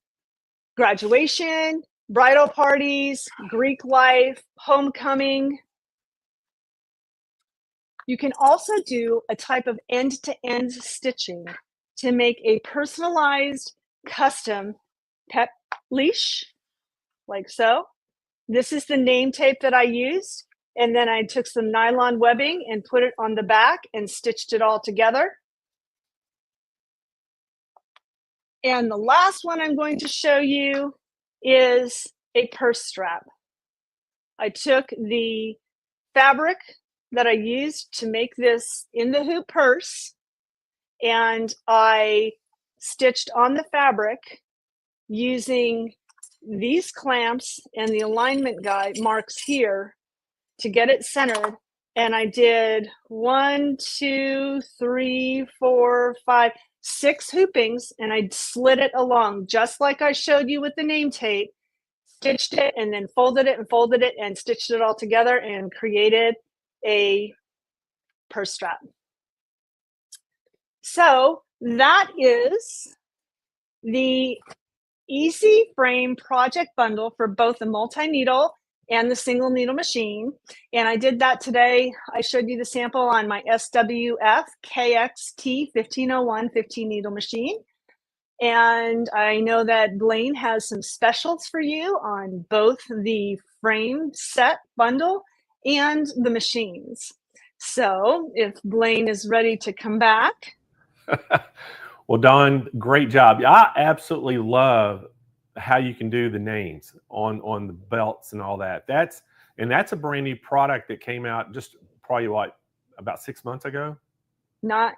graduation, bridal parties, Greek life, homecoming. You can also do a type of end-to-end stitching to make a personalized custom pet leash, like so. This is the name tape that I used, and then I took some nylon webbing and put it on the back and stitched it all together. And the last one I'm going to show you is a purse strap. I took the fabric that I used to make this in the hoop purse, and I stitched on the fabric using these clamps and the alignment guide marks here to get it centered. And I did 1, 2, 3, 4, 5, 6 hoopings, and I slid it along just like I showed you with the name tape, stitched it and then folded it and stitched it all together and created a purse strap. So that is the Easy Frame project bundle for both the multi-needle and the single needle machine. And I did that today. I showed you the sample on my SWF KXT 1501 15 needle machine. And I know that Blaine has some specials for you on both the frame set bundle and the machines. So if Blaine is ready to come back. Well, Dawn, great job. I absolutely love how you can do the names on the belts and all that. That's a brand new product that came out just probably what, about 6 months ago. Not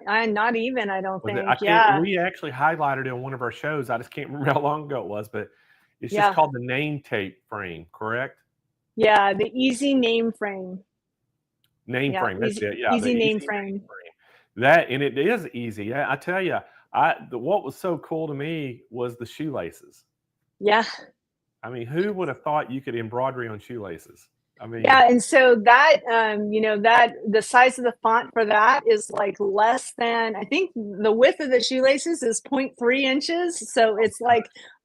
even, I don't think. We actually highlighted it on one of our shows. I just can't remember how long ago it was, but it's just called the name tape frame, correct? Yeah, the easy name frame. Frame. That's it. Yeah, easy name frame. That, and it is easy. I tell you, what was so cool to me was the shoelaces. Yeah. I mean, who would have thought you could embroidery on shoelaces? I mean, yeah, and so that that the size of the font for that is like less than, I think the width of the shoelaces is 0.3 inches, so it's like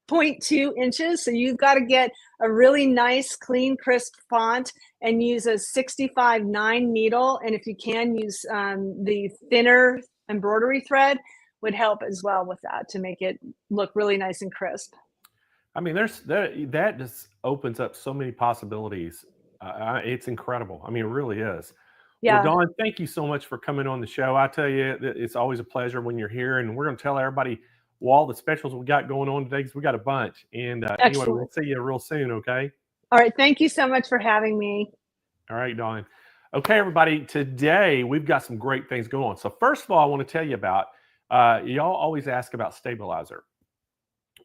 0.2 inches. So you've got to get a really nice, clean, crisp font and use a 65-9 needle. And if you can use the thinner embroidery thread, would help as well with that to make it look really nice and crisp. I mean, that just opens up so many possibilities. It's incredible. I mean, it really is. Yeah. Well, Dawn, thank you so much for coming on the show. I tell you, it's always a pleasure when you're here, and we're going to tell everybody all the specials we got going on today, because we got a bunch. And anyway, we'll see you real soon, okay? All right. Thank you so much for having me. All right, Dawn. Okay, everybody, today we've got some great things going on. So first of all, I want to tell you about, y'all always ask about stabilizer.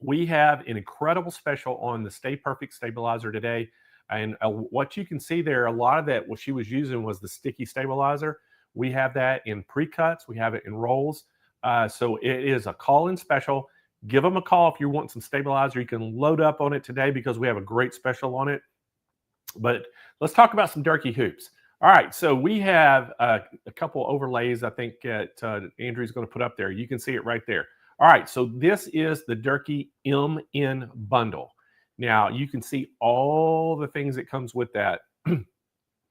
We have an incredible special on the Stay Perfect stabilizer today. And what you can see there, a lot of that, what she was using was the sticky stabilizer. We have that in pre-cuts. We have it in rolls. So it is a call-in special. Give them a call if you want some stabilizer. You can load up on it today because we have a great special on it. But let's talk about some Durkee hoops. All right, so we have a couple overlays I think Andrew's going to put up there. You can see it right there. All right, so this is the Durkee MN bundle. Now, you can see all the things that comes with that.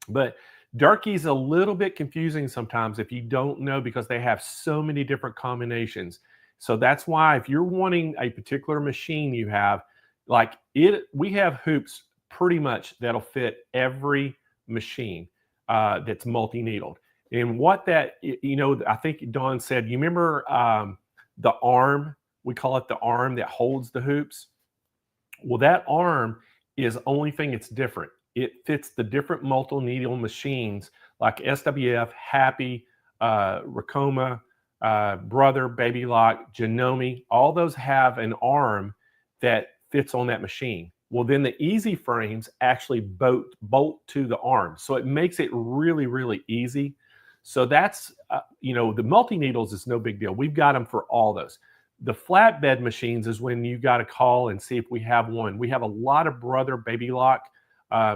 But Durkee's a little bit confusing sometimes if you don't know, because they have so many different combinations. So that's why if you're wanting a particular machine you have, like it, we have hoops pretty much that'll fit every machine that's multi-needled. And what that, you know, I think Dawn said, you remember the arm, we call it the arm that holds the hoops. Well, that arm is the only thing that's different. It fits the different multi-needle machines like SWF, Happy, Racoma, Brother, Baby Lock, Janome. All those have an arm that fits on that machine. Well, then the easy frames actually bolt to the arm. So it makes it really, really easy. So that's, you know, the multi-needles is no big deal. We've got them for all those. The flatbed machines is when you got to call and see if we have one. We have a lot of Brother Baby Lock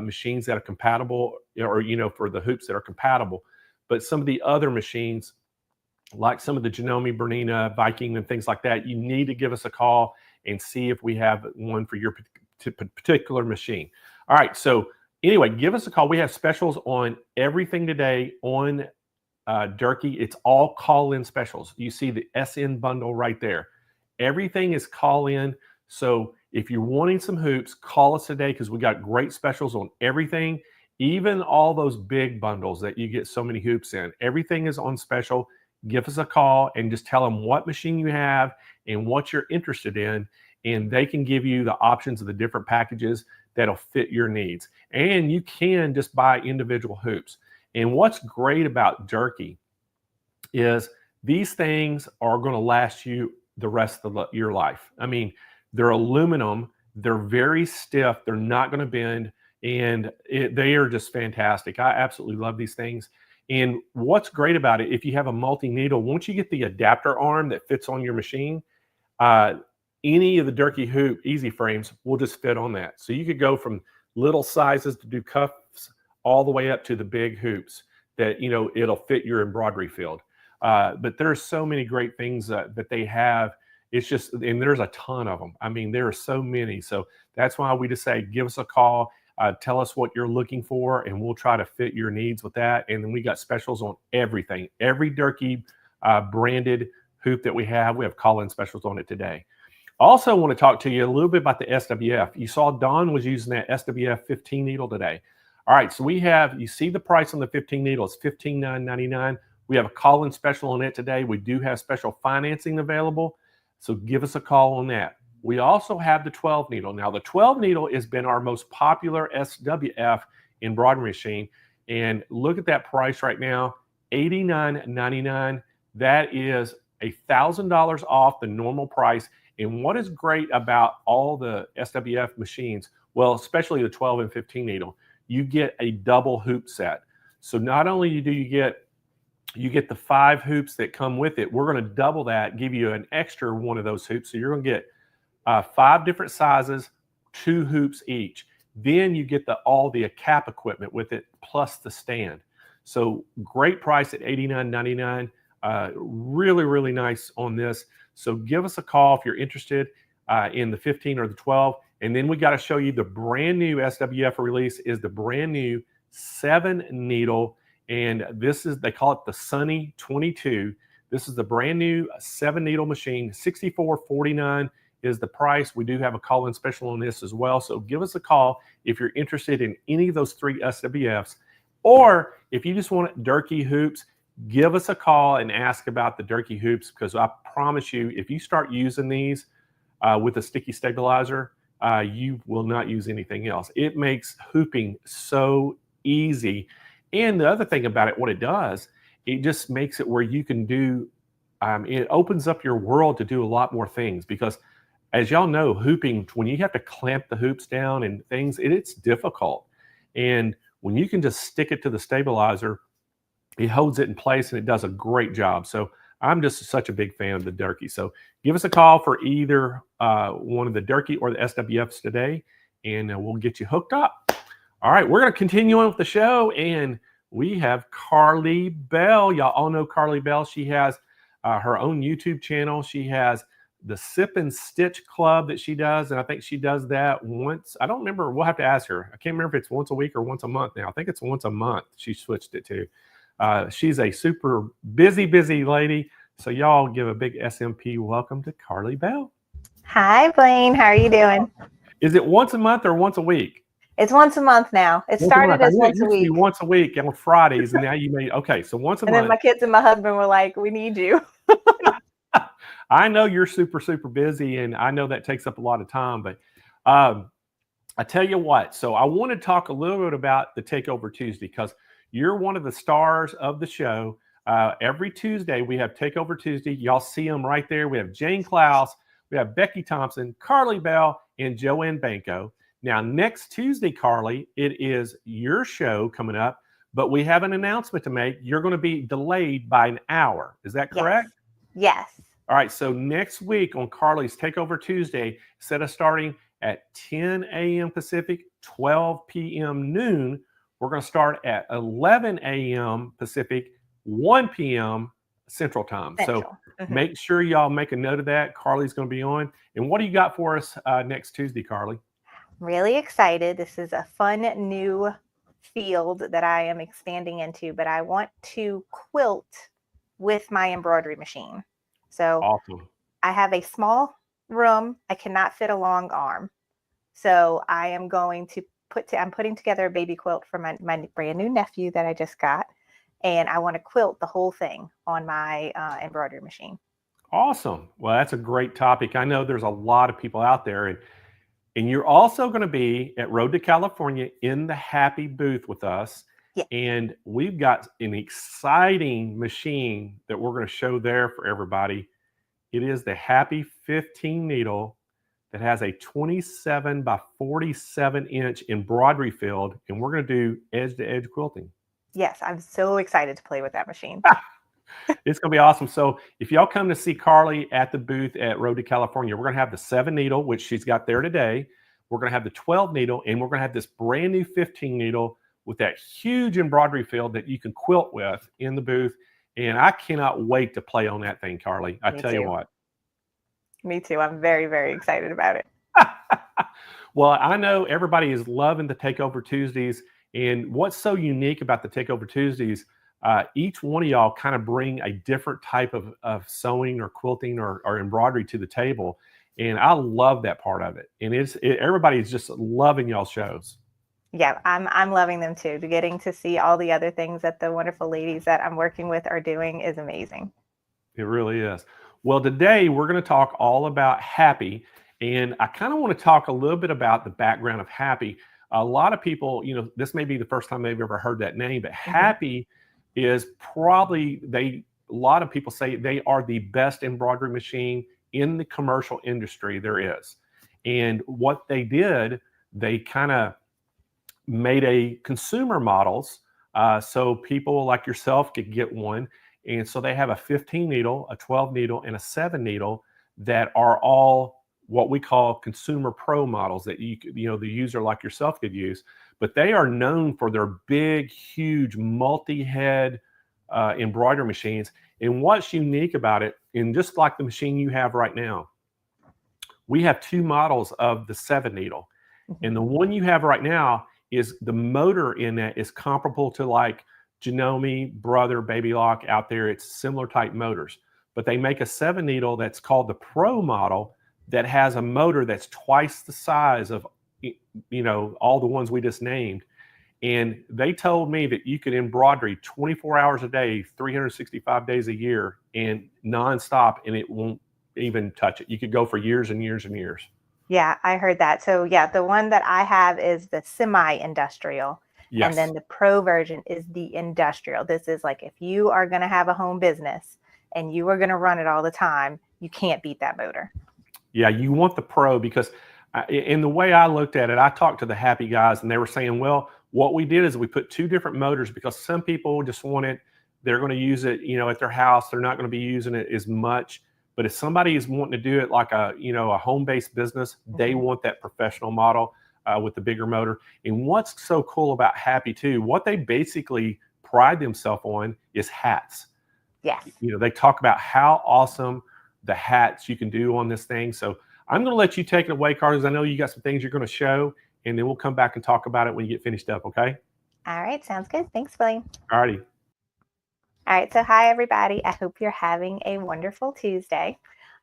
machines that are compatible, or, you know, for the hoops that are compatible. But some of the other machines, like some of the Janome, Bernina, Viking, and things like that, you need to give us a call and see if we have one for your particular machine. All right, so anyway, give us a call. We have specials on everything today on Durkee. It's all call-in specials. You see the SN bundle right there. Everything is call-in. So if you're wanting some hoops, call us today, because we got great specials on everything, even all those big bundles that you get so many hoops in. Everything is on special. Give us a call and just tell them what machine you have and what you're interested in, and they can give you the options of the different packages that'll fit your needs. And you can just buy individual hoops. And what's great about Durkee is these things are going to last you the rest of your life. I mean, they're aluminum, they're very stiff, they're not going to bend, and they are just fantastic. I absolutely love these things. And what's great about it, if you have a multi-needle, once you get the adapter arm that fits on your machine, any of the Durkee hoop easy frames will just fit on that. So you could go from little sizes to do cuffs all the way up to the big hoops that, you know, it'll fit your embroidery field. But there's so many great things that they have. It's just, and there's a ton of them. I mean, there are so many. So that's why we just say, give us a call, tell us what you're looking for, and we'll try to fit your needs with that. And then we got specials on everything. Every Durkee branded hoop that we have call-in specials on it today. Also want to talk to you a little bit about the SWF. You saw Dawn was using that SWF 15 needle today. All right, so we have, you see the price on the 15 needle, it's $15,999. We have a call-in special on it today. We do have special financing available, so give us a call on that. We also have the 12 needle. Now, the 12 needle has been our most popular SWF embroidery machine, and look at that price right now, $89.99. That is $1,000 off the normal price. And what is great about all the SWF machines, well, especially the 12 and 15 needle, you get a double hoop set. So not only do you get the 5 hoops that come with it, we're going to double that, give you an extra one of those hoops. So you're going to get 5 different sizes, 2 hoops each. Then you get all the cap equipment with it, plus the stand. So great price at $89.99. Really, really nice on this. So give us a call if you're interested in the 15 or the 12. And then we got to show you the brand new SWF release is the brand new 7 needle. And this is, they call it the Sunny 22. This is the brand new 7 needle machine. $64.49 is the price. We do have a call-in special on this as well. So give us a call if you're interested in any of those 3 SWFs. Or if you just want Durkee hoops, give us a call and ask about the Durkee hoops, because I promise you, if you start using these with a sticky stabilizer, you will not use anything else. It makes hooping so easy. And the other thing about it, what it does, it just makes it where you can do, it opens up your world to do a lot more things, because as y'all know, hooping, when you have to clamp the hoops down and things, it's difficult. And when you can just stick it to the stabilizer, it holds it in place and it does a great job. So I'm just such a big fan of the Durkee. So give us a call for either one of the Durkee or the SWFs today, and we'll get you hooked up. All right, we're going to continue on with the show, and we have Carly Bell. Y'all all know Carly Bell. She has her own YouTube channel. She has the Sip and Stitch Club that she does, and I think she does that once. I don't remember. We'll have to ask her. I can't remember if it's once a week or once a month now. I think it's once a month she switched it to. She's a super busy lady. So y'all give a big SMP welcome to Carly Bell. Hi, Blaine. How are you doing? Is it once a month or once a week? It's once a month now. It started as once a week. Once a week on Fridays, and now you made, okay, so once a month. And then my kids and my husband were like, we need you. I know you're super busy, and I know that takes up a lot of time, but I tell you what, so I want to talk a little bit about the Takeover Tuesday, because you're one of the stars of the show. Every Tuesday, we have Takeover Tuesday. Y'all see them right there. We have Jane Klaus, we have Becky Thompson, Carly Bell, and Joanne Banco. Now, next Tuesday, Carly, it is your show coming up, but we have an announcement to make. You're going to be delayed by an hour. Is that correct? Yes. All right, so next week on Carly's Takeover Tuesday, instead of starting at 10 a.m. Pacific, 12 p.m. noon, we're going to start at 11 a.m. Pacific, 1 p.m. Central Time. So make sure y'all make a note of that. Carly's going to be on. And what do you got for us next Tuesday, Carly? Really excited. This is a fun new field that I am expanding into, but I want to quilt with my embroidery machine. So awesome. I have a small room. I cannot fit a long arm. So I am going to I'm putting together a baby quilt for my brand new nephew that I just got. And I want to quilt the whole thing on my embroidery machine. Awesome. Well, that's a great topic. I know there's a lot of people out there, and you're also going to be at Road to California in the Happy booth with us. Yeah. And we've got an exciting machine that we're going to show there for everybody. It is the Happy 15 needle that has a 27 by 47 inch embroidery field, and we're going to do edge-to-edge quilting. Yes, I'm so excited to play with that machine. It's going to be awesome. So if y'all come to see Carly at the booth at Road to California, we're going to have the 7 needle, which she's got there today. We're going to have the 12 needle, and we're going to have this brand new 15 needle with that huge embroidery field that you can quilt with in the booth. And I cannot wait to play on that thing, Carly. I tell you what. Me too. I'm very excited about it. Well, I know everybody is loving the Takeover Tuesdays. And what's so unique about the Takeover Tuesdays, each one of y'all kind of bring a different type of sewing or quilting or embroidery to the table. And I love that part of it. And everybody's just loving y'all's shows. Yeah, I'm loving them too. Getting to see all the other things that the wonderful ladies that I'm working with are doing is amazing. It really is. Well, today we're going to talk all about Happy. And I kind of want to talk a little bit about the background of Happy. A lot of people, this may be the first time they've ever heard that name, but Happy is probably, a lot of people say they are the best embroidery machine in the commercial industry there is. And what they did, they kind of made a consumer models so people like yourself could get one. And so they have a 15 needle, a 12 needle, and a 7 needle that are all what we call consumer pro models that the user like yourself could use. But they are known for their big, huge, multi-head embroidery machines. And what's unique about it, and just like the machine you have right now, we have 2 models of the 7 needle. And the one you have right now is the motor in that is comparable to like Janome, Brother, Baby Lock out there. It's similar type motors. But they make a 7 needle that's called the Pro model that has a motor that's twice the size of all the ones we just named. And they told me that you could embroidery 24 hours a day, 365 days a year, and nonstop, and it won't even touch it. You could go for years and years and years. Yeah, I heard that. So yeah, the one that I have is the semi-industrial. Yes. And then the pro version is the industrial. This is like if you are going to have a home business and you are going to run it all the time, you can't beat that motor. Yeah, you want the pro because in the way I looked at it, I talked to the happy guys and they were saying, well, what we did is we put two different motors because some people just want it. They're going to use it, at their house. They're not going to be using it as much. But if somebody is wanting to do it like a home-based business, they want that professional model with the bigger motor. And what's so cool about Happy too, what they basically pride themselves on is hats. Yes. They talk about how awesome the hats you can do on this thing. So I'm going to let you take it away, Carlos. I know you got some things you're going to show, and then we'll come back and talk about it when you get finished up, okay? All right, sounds good. Thanks, William. All righty. All right, so hi, everybody. I hope you're having a wonderful Tuesday.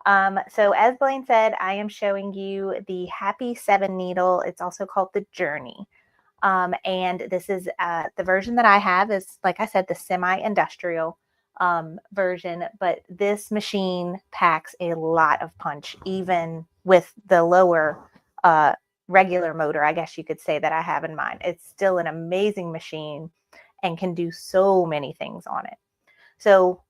So as Blaine said, I am showing you the Happy 7 needle. It's also called the Journey. And this is the version that I have is, like I said, the semi-industrial version, but this machine packs a lot of punch, even with the lower regular motor, I guess you could say, that I have in mind. It's still an amazing machine and can do so many things on it. So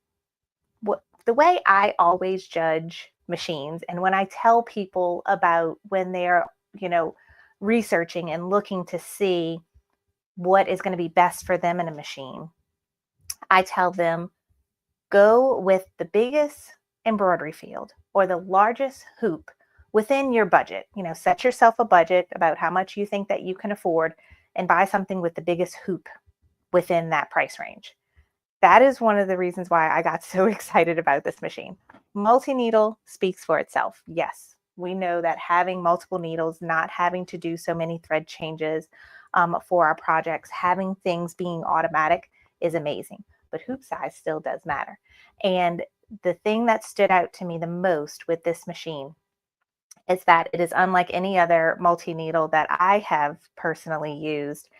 the way I always judge machines, and when I tell people about when they're, researching and looking to see what is going to be best for them in a machine, I tell them, go with the biggest embroidery field or the largest hoop within your budget. Set yourself a budget about how much you think that you can afford and buy something with the biggest hoop within that price range. That is one of the reasons why I got so excited about this machine. Multi-needle speaks for itself. Yes, we know that having multiple needles, not having to do so many thread changes for our projects, having things being automatic is amazing. But hoop size still does matter. And the thing that stood out to me the most with this machine is that it is unlike any other multi-needle that I have personally used,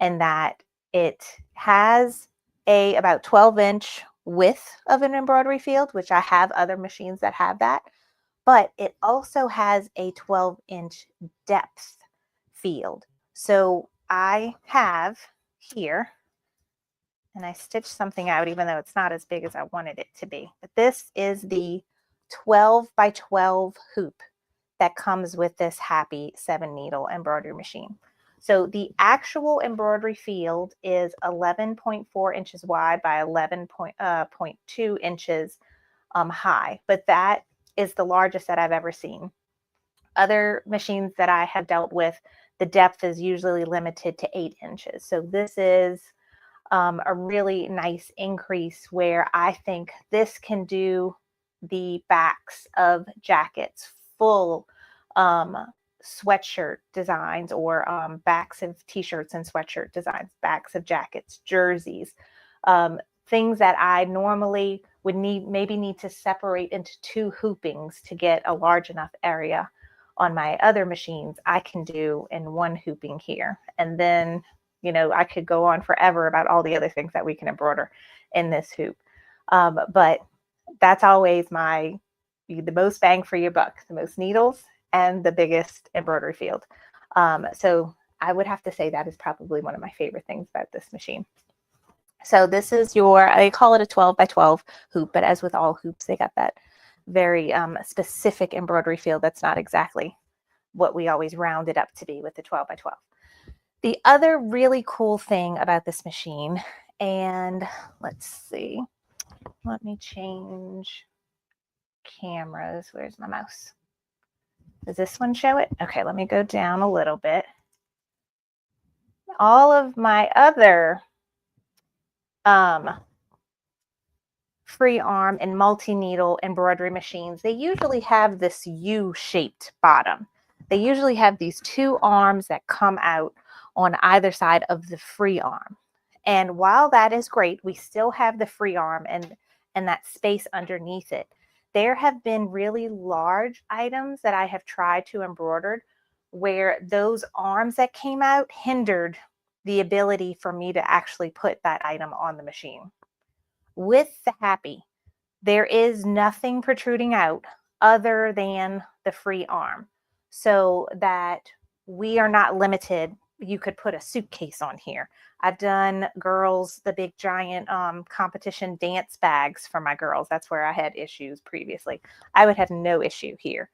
and that it has about 12-inch width of an embroidery field, which I have other machines that have that, but it also has a 12-inch depth field. So I have here, and I stitched something out even though it's not as big as I wanted it to be, but this is the 12 by 12 hoop that comes with this Happy 7 needle embroidery machine. So the actual embroidery field is 11.4 inches wide by 11.2 inches high, but that is the largest that I've ever seen. Other machines that I have dealt with, the depth is usually limited to 8 inches. So this is a really nice increase where I think this can do the backs of jackets, full sweatshirt designs, or backs of t-shirts and sweatshirt designs, backs of jackets, jerseys, things that I normally would maybe need to separate into two hoopings to get a large enough area on my other machines, I can do in one hooping here. And then, I could go on forever about all the other things that we can embroider in this hoop. But that's always the most bang for your buck, the most needles and the biggest embroidery field. So I would have to say that is probably one of my favorite things about this machine. So this is I call it a 12 by 12 hoop, but as with all hoops, they got that very specific embroidery field that's not exactly what we always round it up to be with the 12 by 12. The other really cool thing about this machine, and let's see, let me change cameras. Where's my mouse? Does this one show it? Okay, let me go down a little bit. All of my other free arm and multi-needle embroidery machines, they usually have this U-shaped bottom. They usually have these two arms that come out on either side of the free arm. And while that is great, we still have the free arm and that space underneath it. There have been really large items that I have tried to embroider where those arms that came out hindered the ability for me to actually put that item on the machine. With the Happy, there is nothing protruding out other than the free arm, so that we are not limited. You could put a suitcase on here. I've done girls, the big giant competition dance bags for my girls. That's where I had issues previously. I would have no issue here.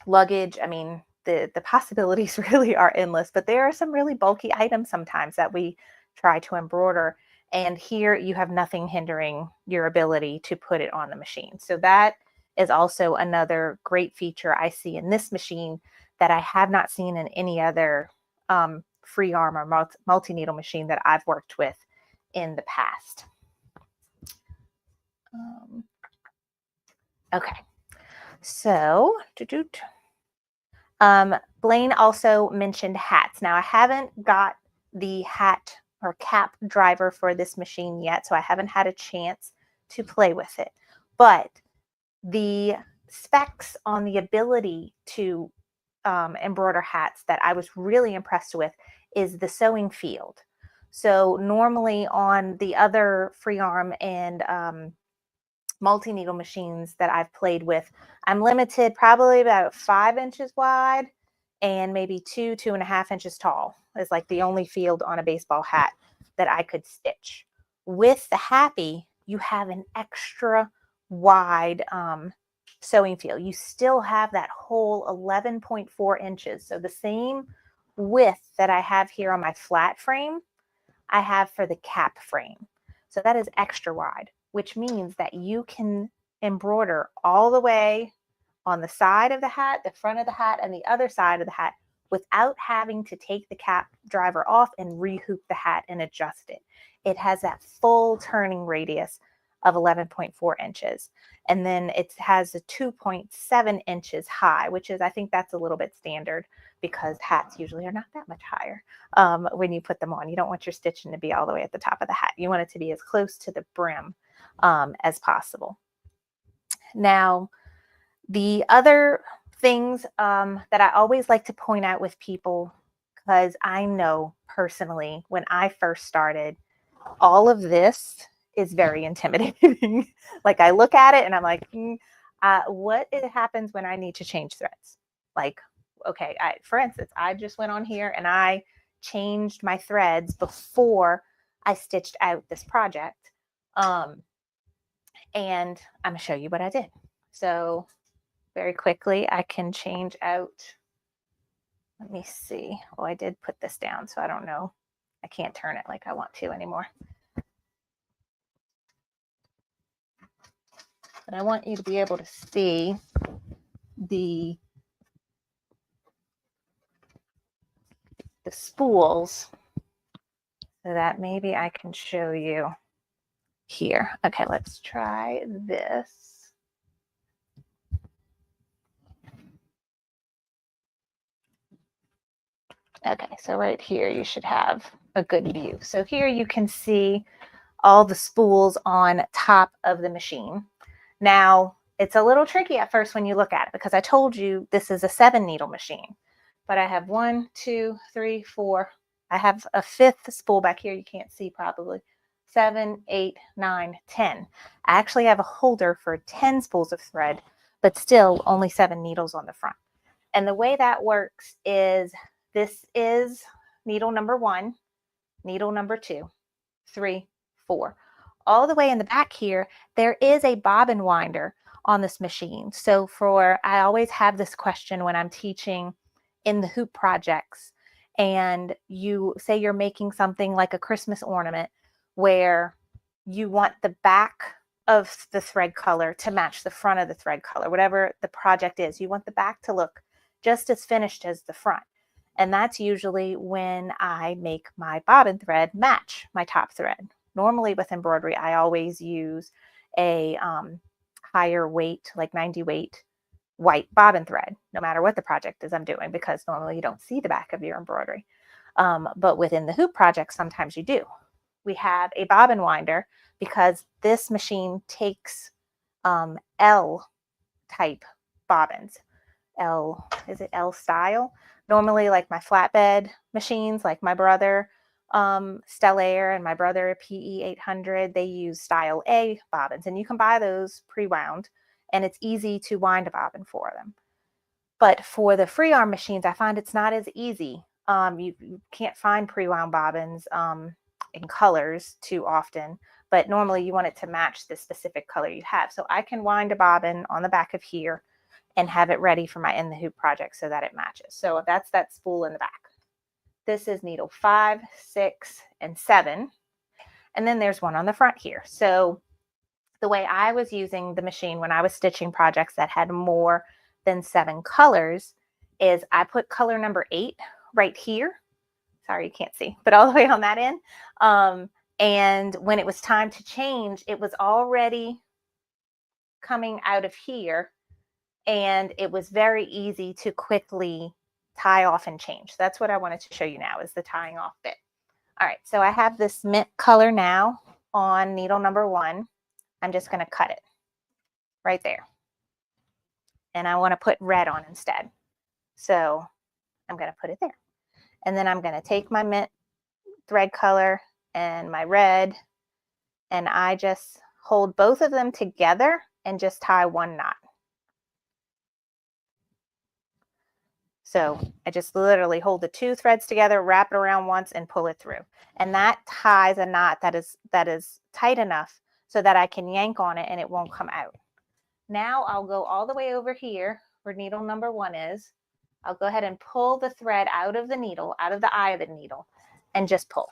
Luggage, I mean, the possibilities really are endless, but there are some really bulky items sometimes that we try to embroider. And here you have nothing hindering your ability to put it on the machine. So that is also another great feature I see in this machine that I have not seen in any other free arm or multi-needle machine that I've worked with in the past. Okay, so Blaine also mentioned hats. Now I haven't got the hat or cap driver for this machine yet, so I haven't had a chance to play with it. But the specs on the ability to embroider hats that I was really impressed with is the sewing field. So normally on the other free arm and multi-needle machines that I've played with, I'm limited probably about 5 inches wide and maybe 2.5 inches tall is like the only field on a baseball hat that I could stitch. With the Happy, you have an extra wide sewing field. You still have that whole 11.4 inches. So the same width that I have here on my flat frame, I have for the cap frame. So that is extra wide, which means that you can embroider all the way on the side of the hat, the front of the hat, and the other side of the hat without having to take the cap driver off and rehoop the hat and adjust it. It has that full turning radius of 11.4 inches. And then it has a 2.7 inches high, which is, I think that's a little bit standard because hats usually are not that much higher when you put them on. You don't want your stitching to be all the way at the top of the hat. You want it to be as close to the brim as possible. Now, the other things that I always like to point out with people, because I know personally when I first started, all of this is very intimidating. Like I look at it and I'm like, what happens when I need to change threads? Like, okay, for instance, I just went on here and I changed my threads before I stitched out this project. And I'm gonna show you what I did. So very quickly, I can change out. Let me see. Oh, I did put this down, so I don't know. I can't turn it like I want to anymore. But I want you to be able to see the spools so that maybe I can show you here. Okay, let's try this. Okay, so right here you should have a good view. So here you can see all the spools on top of the machine. Now, it's a little tricky at first when you look at it because I told you this is a 7-needle machine, but I have 1, 2, 3, 4. I have a 5th spool back here. You can't see probably. 7, 8, 9, 10. I actually have a holder for 10 spools of thread, but still only 7 needles on the front. And the way that works is this is needle number 1, needle number 2, 3, 4. All the way in the back here, there is a bobbin winder on this machine. So I always have this question when I'm teaching in the hoop projects, and you say you're making something like a Christmas ornament where you want the back of the thread color to match the front of the thread color, whatever the project is. You want the back to look just as finished as the front. And that's usually when I make my bobbin thread match my top thread. Normally with embroidery, I always use a higher weight, like 90 weight white bobbin thread, no matter what the project is I'm doing, because normally you don't see the back of your embroidery. But within the hoop project, sometimes you do. We have a bobbin winder because this machine takes L type bobbins. Is it L style? Normally, like my flatbed machines, like my brother Stellaire and my brother PE 800, they use style A bobbins, and you can buy those pre-wound, and it's easy to wind a bobbin for them. But for the free arm machines, I find it's not as easy. You can't find pre-wound bobbins in colors too often, but normally you want it to match the specific color you have. So I can wind a bobbin on the back of here and have it ready for my in the hoop project so that it matches. So that's that spool in the back. This is needle 5, 6, and 7. And then there's one on the front here. So the way I was using the machine when I was stitching projects that had more than 7 colors is I put color number 8 right here. Sorry, you can't see, but all the way on that end. And when it was time to change, it was already coming out of here, and it was very easy to quickly tie off and change. That's what I wanted to show you now, is the tying off bit. All right, so I have this mint color now on needle number 1. I'm just going to cut it right there. And I want to put red on instead. So I'm going to put it there. And then I'm going to take my mint thread color and my red, and I just hold both of them together and just tie one knot. So I just literally hold the 2 threads together, wrap it around once, and pull it through. And that ties a knot that is tight enough so that I can yank on it and it won't come out. Now I'll go all the way over here where needle number 1 is. I'll go ahead and pull the thread out of the needle, out of the eye of the needle, and just pull.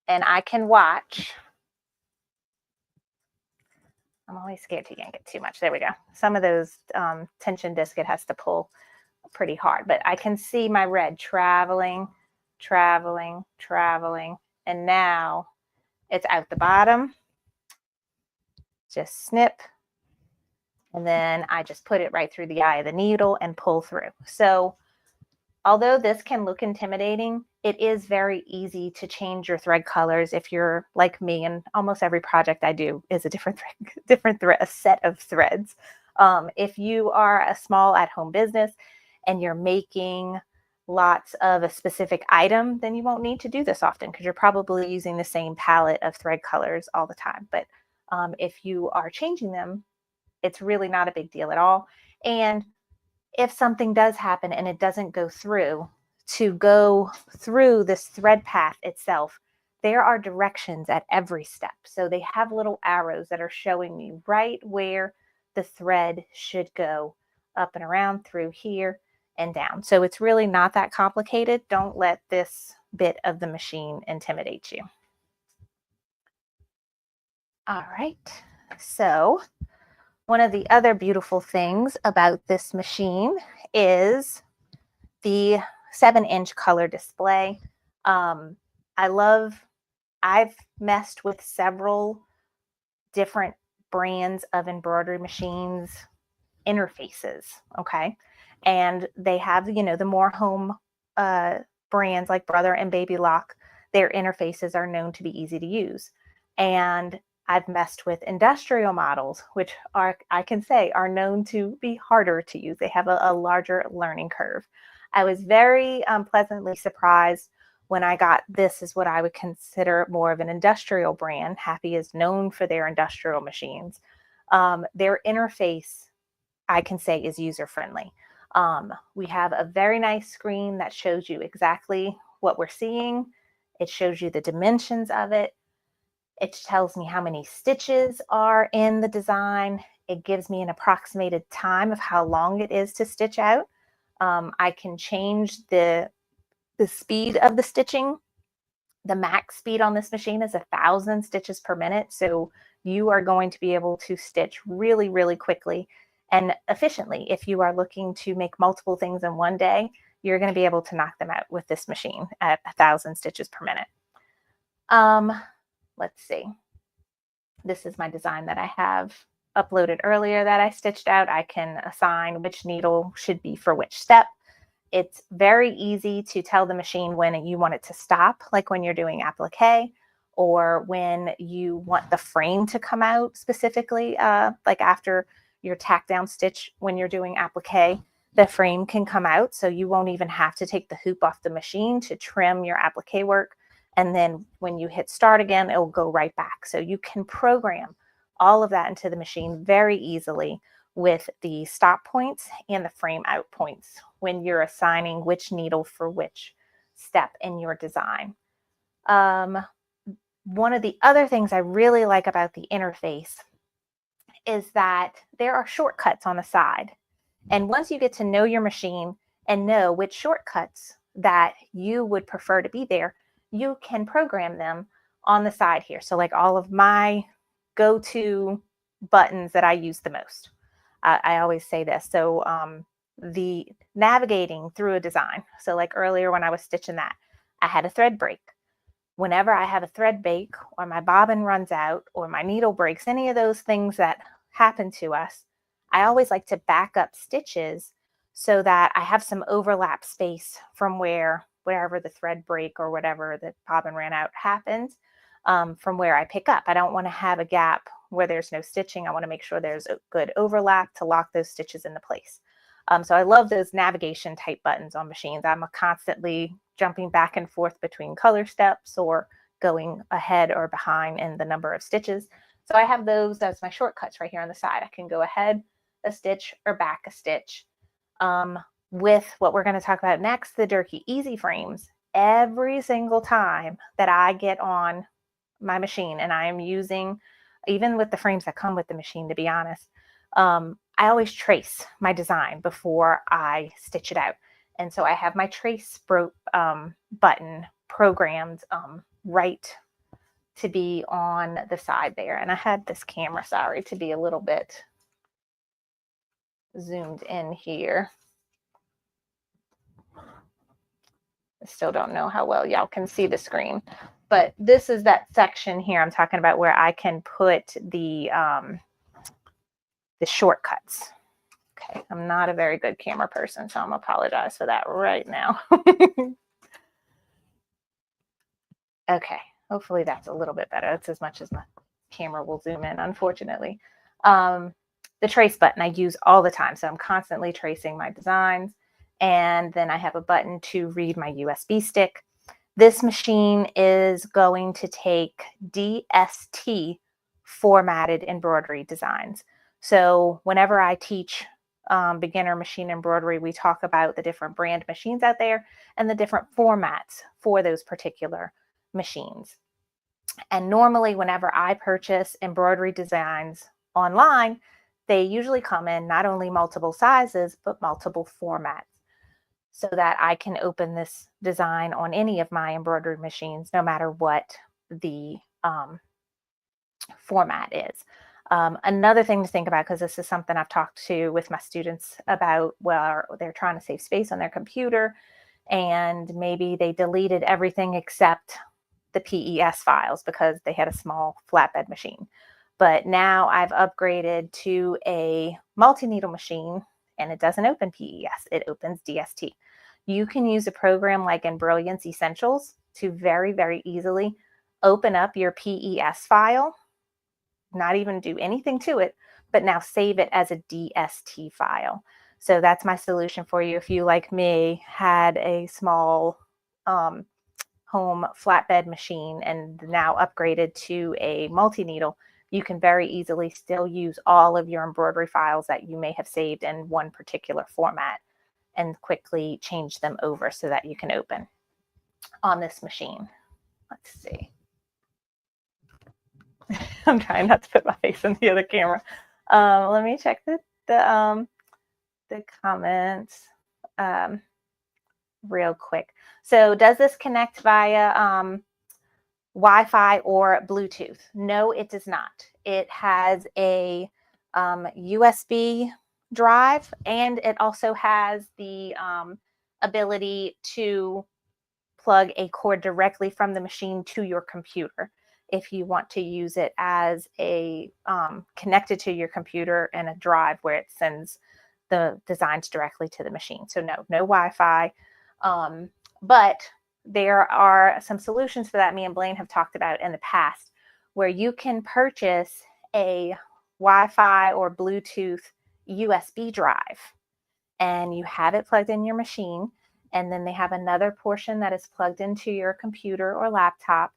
And I can watch. I'm always scared to yank it too much. There we go. Some of those tension disc, it has to pull pretty hard, but I can see my red traveling, traveling, traveling, and now it's out the bottom. Just snip, and then I just put it right through the eye of the needle and pull through. So although this can look intimidating, it is very easy to change your thread colors if you're like me, and almost every project I do is a different a set of threads. If you are a small at-home business and you're making lots of a specific item, then you won't need to do this often because you're probably using the same palette of thread colors all the time. But if you are changing them, it's really not a big deal at all. And if something does happen and it doesn't go through, to go through this thread path itself, there are directions at every step. So they have little arrows that are showing me right where the thread should go, up and around, through here and down. So it's really not that complicated. Don't let this bit of the machine intimidate you. All right, so one of the other beautiful things about this machine is the 7-inch color display. I've messed with several different brands of embroidery machines interfaces, okay? And they have, you know, the more home brands like Brother and Baby Lock, their interfaces are known to be easy to use. And I've messed with industrial models, which are, I can say, are known to be harder to use. They have a larger learning curve. I was very pleasantly surprised when I got this is what I would consider more of an industrial brand. Happy is known for their industrial machines. Their interface, I can say, is user-friendly. We have a very nice screen that shows you exactly what we're seeing. It shows you the dimensions of it. It tells me how many stitches are in the design. It gives me an approximated time of how long it is to stitch out. I can change the speed of the stitching. The max speed on this machine is 1,000 stitches per minute. So you are going to be able to stitch really, really quickly and efficiently. If you are looking to make multiple things in one day, you're going to be able to knock them out with this machine at 1,000 stitches per minute. Let's see. This is my design that I have uploaded earlier that I stitched out. I can assign which needle should be for which step. It's very easy to tell the machine when you want it to stop, like when you're doing applique, or when you want the frame to come out specifically, like after your tack down stitch when you're doing applique. the frame can come out, so you won't even have to take the hoop off the machine to trim your applique work. And then when you hit start again, it will go right back. So you can program all of that into the machine very easily with the stop points and the frame out points when you're assigning which needle for which step in your design. One of the other things I really like about the interface is that there are shortcuts on the side. And once you get to know your machine and know which shortcuts that you would prefer to be there, you can program them on the side here. So like all of my go-to buttons that I use the most. I always say this. So the navigating through a design. So like earlier when I was stitching that, I had a thread break. Whenever I have a thread break or my bobbin runs out or my needle breaks, any of those things that happen to us, I always like to back up stitches so that I have some overlap space from wherever the thread break or whatever the bobbin ran out happens, from where I pick up. I don't want to have a gap where there's no stitching. I want to make sure there's a good overlap to lock those stitches into place. So I love those navigation type buttons on machines. I'm constantly jumping back and forth between color steps or going ahead or behind in the number of stitches. So I have those as my shortcuts right here on the side. I can go ahead a stitch or back a stitch. With what we're going to talk about next, the Durkee Easy Frames, every single time that I get on my machine and I am using, even with the frames that come with the machine, to be honest, I always trace my design before I stitch it out. And so I have my trace button programmed right to be on the side there. And I had this camera, sorry, to be a little bit zoomed in here. I still don't know how well y'all can see the screen, but this is that section here I'm talking about where I can put the shortcuts. Okay, I'm not a very good camera person, so I'm gonna apologize for that right now. Okay, hopefully that's a little bit better. That's as much as my camera will zoom in, unfortunately. The trace button I use all the time, so I'm constantly tracing my designs. And then I have a button to read my USB stick. This machine is going to take DST formatted embroidery designs. So whenever I teach beginner machine embroidery, we talk about the different brand machines out there and the different formats for those particular machines. And normally whenever I purchase embroidery designs online, they usually come in not only multiple sizes, but multiple formats, so that I can open this design on any of my embroidery machines, no matter what the format is. Another thing to think about, because this is something I've talked to with my students about, where they're trying to save space on their computer and maybe they deleted everything except the PES files because they had a small flatbed machine. But now I've upgraded to a multi-needle machine and it doesn't open PES, it opens DST. You can use a program like Embrilliance Essentials to very, very easily open up your PES file, not even do anything to it, but now save it as a DST file. So that's my solution for you. If you, like me, had a small home flatbed machine and now upgraded to a multi-needle, you can very easily still use all of your embroidery files that you may have saved in one particular format and quickly change them over so that you can open on this machine. Let's see. I'm trying not to put my face in the other camera. Let me check the comments real quick. So does this connect via Wi-Fi or Bluetooth? No, it does not. It has a USB drive, and it also has the ability to plug a cord directly from the machine to your computer if you want to use it as a connected to your computer and a drive where it sends the designs directly to the machine. So no Wi-Fi, but there are some solutions for that me and Blaine have talked about in the past, where you can purchase a Wi-Fi or Bluetooth USB drive and you have it plugged in your machine. And then they have another portion that is plugged into your computer or laptop,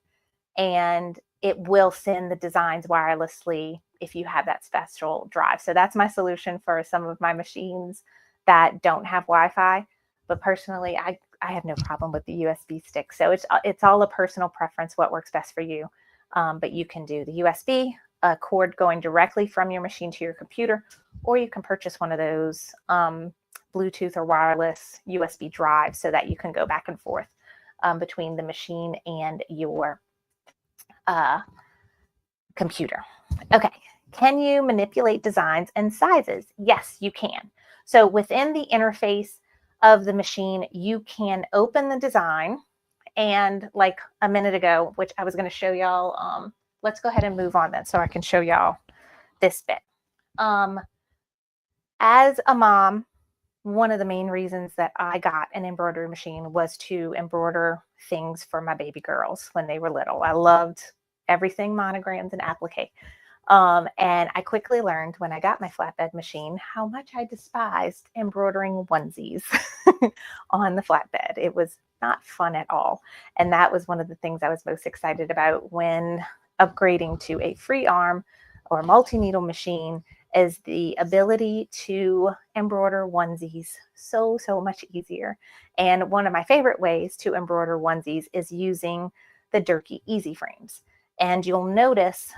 and it will send the designs wirelessly if you have that special drive. So that's my solution for some of my machines that don't have Wi-Fi. But personally, I have no problem with the USB stick. So it's all a personal preference, what works best for you. But you can do the USB, a cord going directly from your machine to your computer, or you can purchase one of those Bluetooth or wireless USB drives so that you can go back and forth between the machine and your computer. Okay, can you manipulate designs and sizes? Yes, you can. So within the interface of the machine, you can open the design, and like a minute ago, which I was going to show y'all, let's go ahead and move on then so I can show y'all this bit. As a mom, one of the main reasons that I got an embroidery machine was to embroider things for my baby girls when they were little. I loved everything monograms and applique. And I quickly learned when I got my flatbed machine how much I despised embroidering onesies on the flatbed. It was not fun at all. And that was one of the things I was most excited about when upgrading to a free arm or multi-needle machine, is the ability to embroider onesies so much easier. And one of my favorite ways to embroider onesies is using the Durkee easy frames. And you'll notice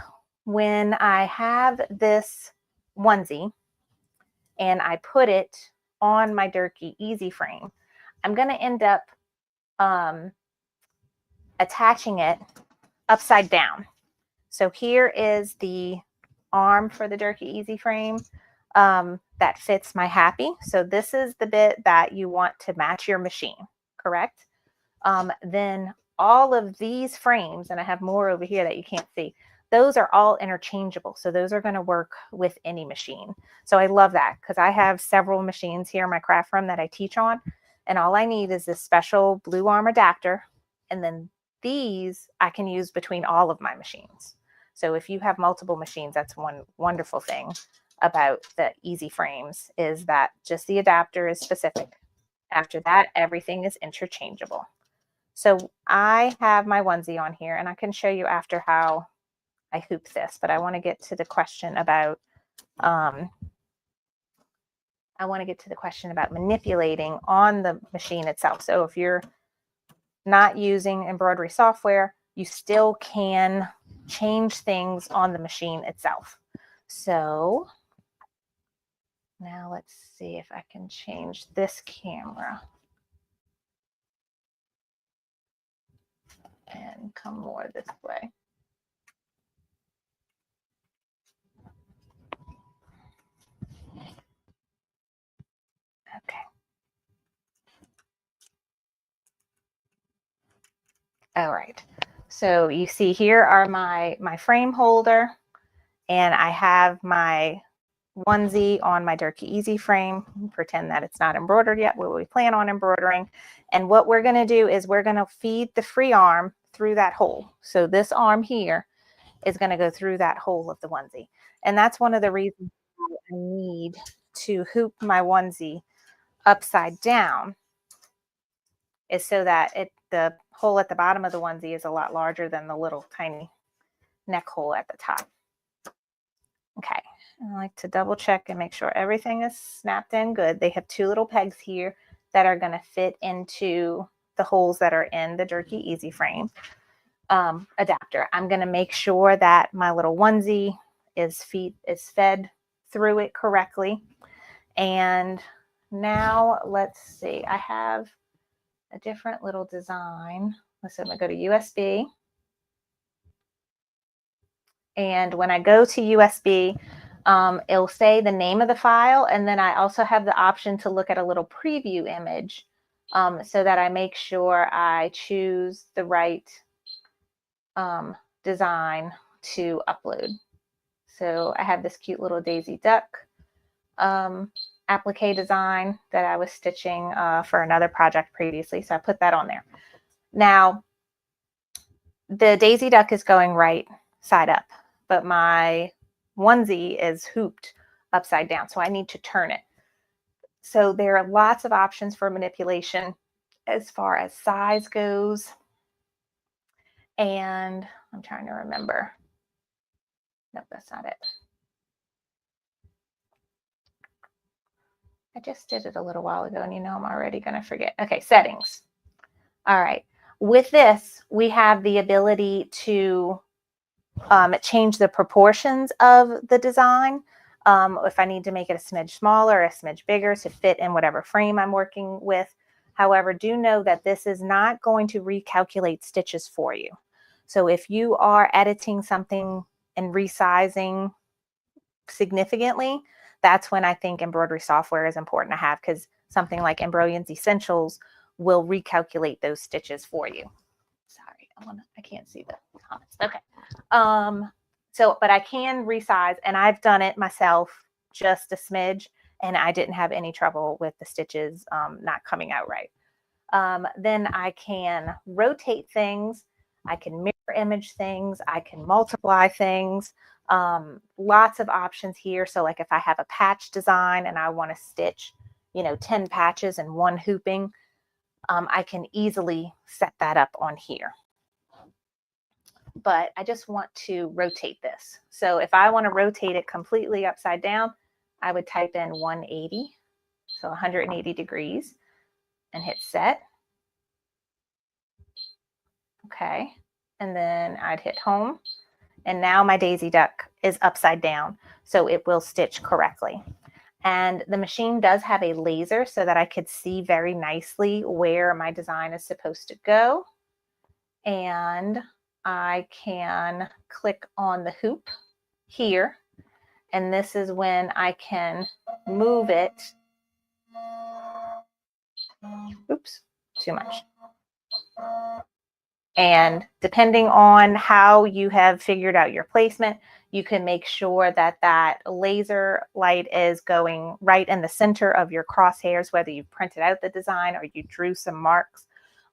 when I have this onesie and I put it on my Durkee easy frame, I'm going to end up attaching it upside down. So here is the arm for the Durkee easy frame that fits my happy. So this is the bit that you want to match your machine, correct? Then all of these frames, and I have more over here that you can't see, those are all interchangeable. So those are going to work with any machine. So I love that because I have several machines here in my craft room that I teach on, and all I need is this special blue arm adapter. And then these I can use between all of my machines. So if you have multiple machines, that's one wonderful thing about the easy frames, is that just the adapter is specific. After that, everything is interchangeable. So I have my onesie on here, and I can show you after how I hoop this, but I want to get to the question about manipulating on the machine itself. So if you're not using embroidery software, you still can change things on the machine itself. So now let's see if I can change this camera and come more this way. Okay. All right. So you see here are my frame holder, and I have my onesie on my Durkee easy frame. Pretend that it's not embroidered yet, but we plan on embroidering. And what we're going to do is we're going to feed the free arm through that hole. So this arm here is going to go through that hole of the onesie. And that's one of the reasons I need to hoop my onesie upside down, is so that the hole at the bottom of the onesie is a lot larger than the little tiny neck hole at the top. Okay, I like to double check and make sure everything is snapped in good. They have two little pegs here that are going to fit into the holes that are in the Durkee easy frame adapter. I'm going to make sure that my little onesie is fed through it correctly. And now let's see, I have a different little design. So I'm going to go to USB. And when I go to USB, it'll say the name of the file. And then I also have the option to look at a little preview image so that I make sure I choose the right design to upload. So I have this cute little Daisy Duck applique design that I was stitching for another project previously. So I put that on there. Now, the Daisy Duck is going right side up, but my onesie is hooped upside down. So I need to turn it. So there are lots of options for manipulation as far as size goes. And I'm trying to remember. Nope, that's not it. I just did it a little while ago, and I'm already going to forget. Okay, settings. All right. With this, we have the ability to change the proportions of the design. If I need to make it a smidge smaller, a smidge bigger to fit in whatever frame I'm working with. However, do know that this is not going to recalculate stitches for you. So if you are editing something and resizing significantly, that's when I think embroidery software is important to have, because something like Embroidery Essentials will recalculate those stitches for you. Sorry, I can't see the comments. Okay. But I can resize, and I've done it myself just a smidge, and I didn't have any trouble with the stitches not coming out right. Then I can rotate things. I can mirror image things. I can multiply things. Lots of options here. So like if I have a patch design and I want to stitch, 10 patches and one hooping, I can easily set that up on here. But I just want to rotate this. So if I want to rotate it completely upside down, I would type in 180, so 180 degrees, and hit set. Okay, and then I'd hit home. And now my daisy duck is upside down, so it will stitch correctly. And the machine does have a laser so that I could see very nicely where my design is supposed to go. And I can click on the hoop here, and this is when I can move it. Oops, too much. And depending on how you have figured out your placement, you can make sure that that laser light is going right in the center of your crosshairs, whether you printed out the design or you drew some marks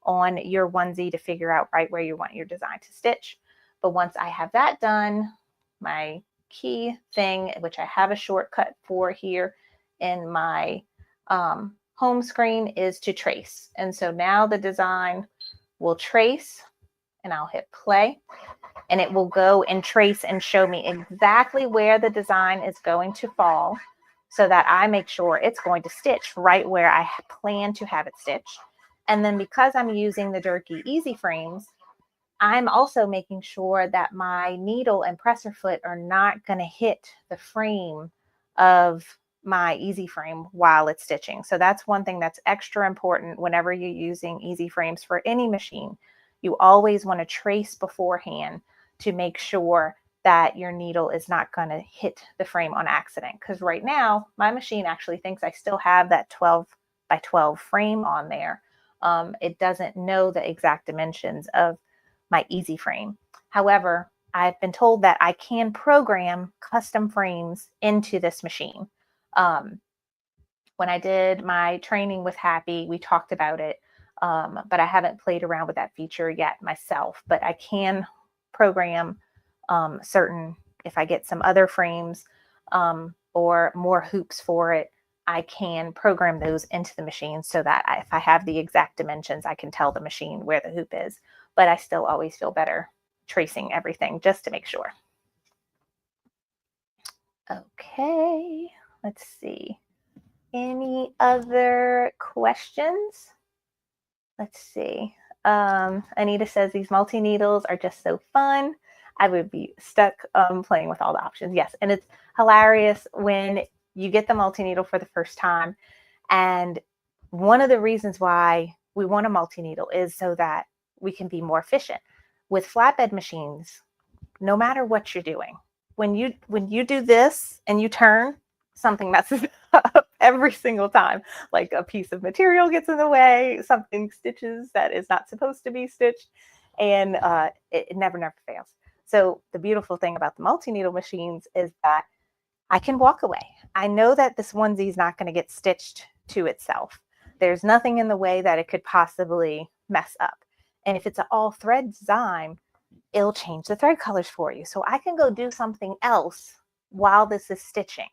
on your onesie to figure out right where you want your design to stitch. But once I have that done, my key thing, which I have a shortcut for here in my home screen, is to trace. And so now the design will trace, and I'll hit play, and it will go and trace and show me exactly where the design is going to fall, so that I make sure it's going to stitch right where I plan to have it stitched. And then because I'm using the Durkee Easy Frames, I'm also making sure that my needle and presser foot are not going to hit the frame of my Easy Frame while it's stitching. So that's one thing that's extra important whenever you're using Easy Frames for any machine. You always want to trace beforehand to make sure that your needle is not going to hit the frame on accident. Because right now, my machine actually thinks I still have that 12 by 12 frame on there. It doesn't know the exact dimensions of my Easy Frame. However, I've been told that I can program custom frames into this machine. When I did my training with Happy, we talked about it, but I haven't played around with that feature yet myself. But I can program certain, if I get some other frames or more hoops for it, I can program those into the machine so that if I have the exact dimensions, I can tell the machine where the hoop is. But I still always feel better tracing everything just to make sure. Okay, let's see. Any other questions? Let's see. Anita says these multi-needles are just so fun. I would be stuck playing with all the options. Yes, and it's hilarious when you get the multi-needle for the first time. And one of the reasons why we want a multi-needle is so that we can be more efficient. With flatbed machines, no matter what you're doing, when you do this and you turn, something messes up every single time. Like a piece of material gets in the way, something stitches that is not supposed to be stitched, and it never fails. So the beautiful thing about the multi-needle machines is that I can walk away. I know that this onesie is not going to get stitched to itself. There's nothing in the way that it could possibly mess up. And if it's an all thread design, it'll change the thread colors for you. So I can go do something else while this is stitching.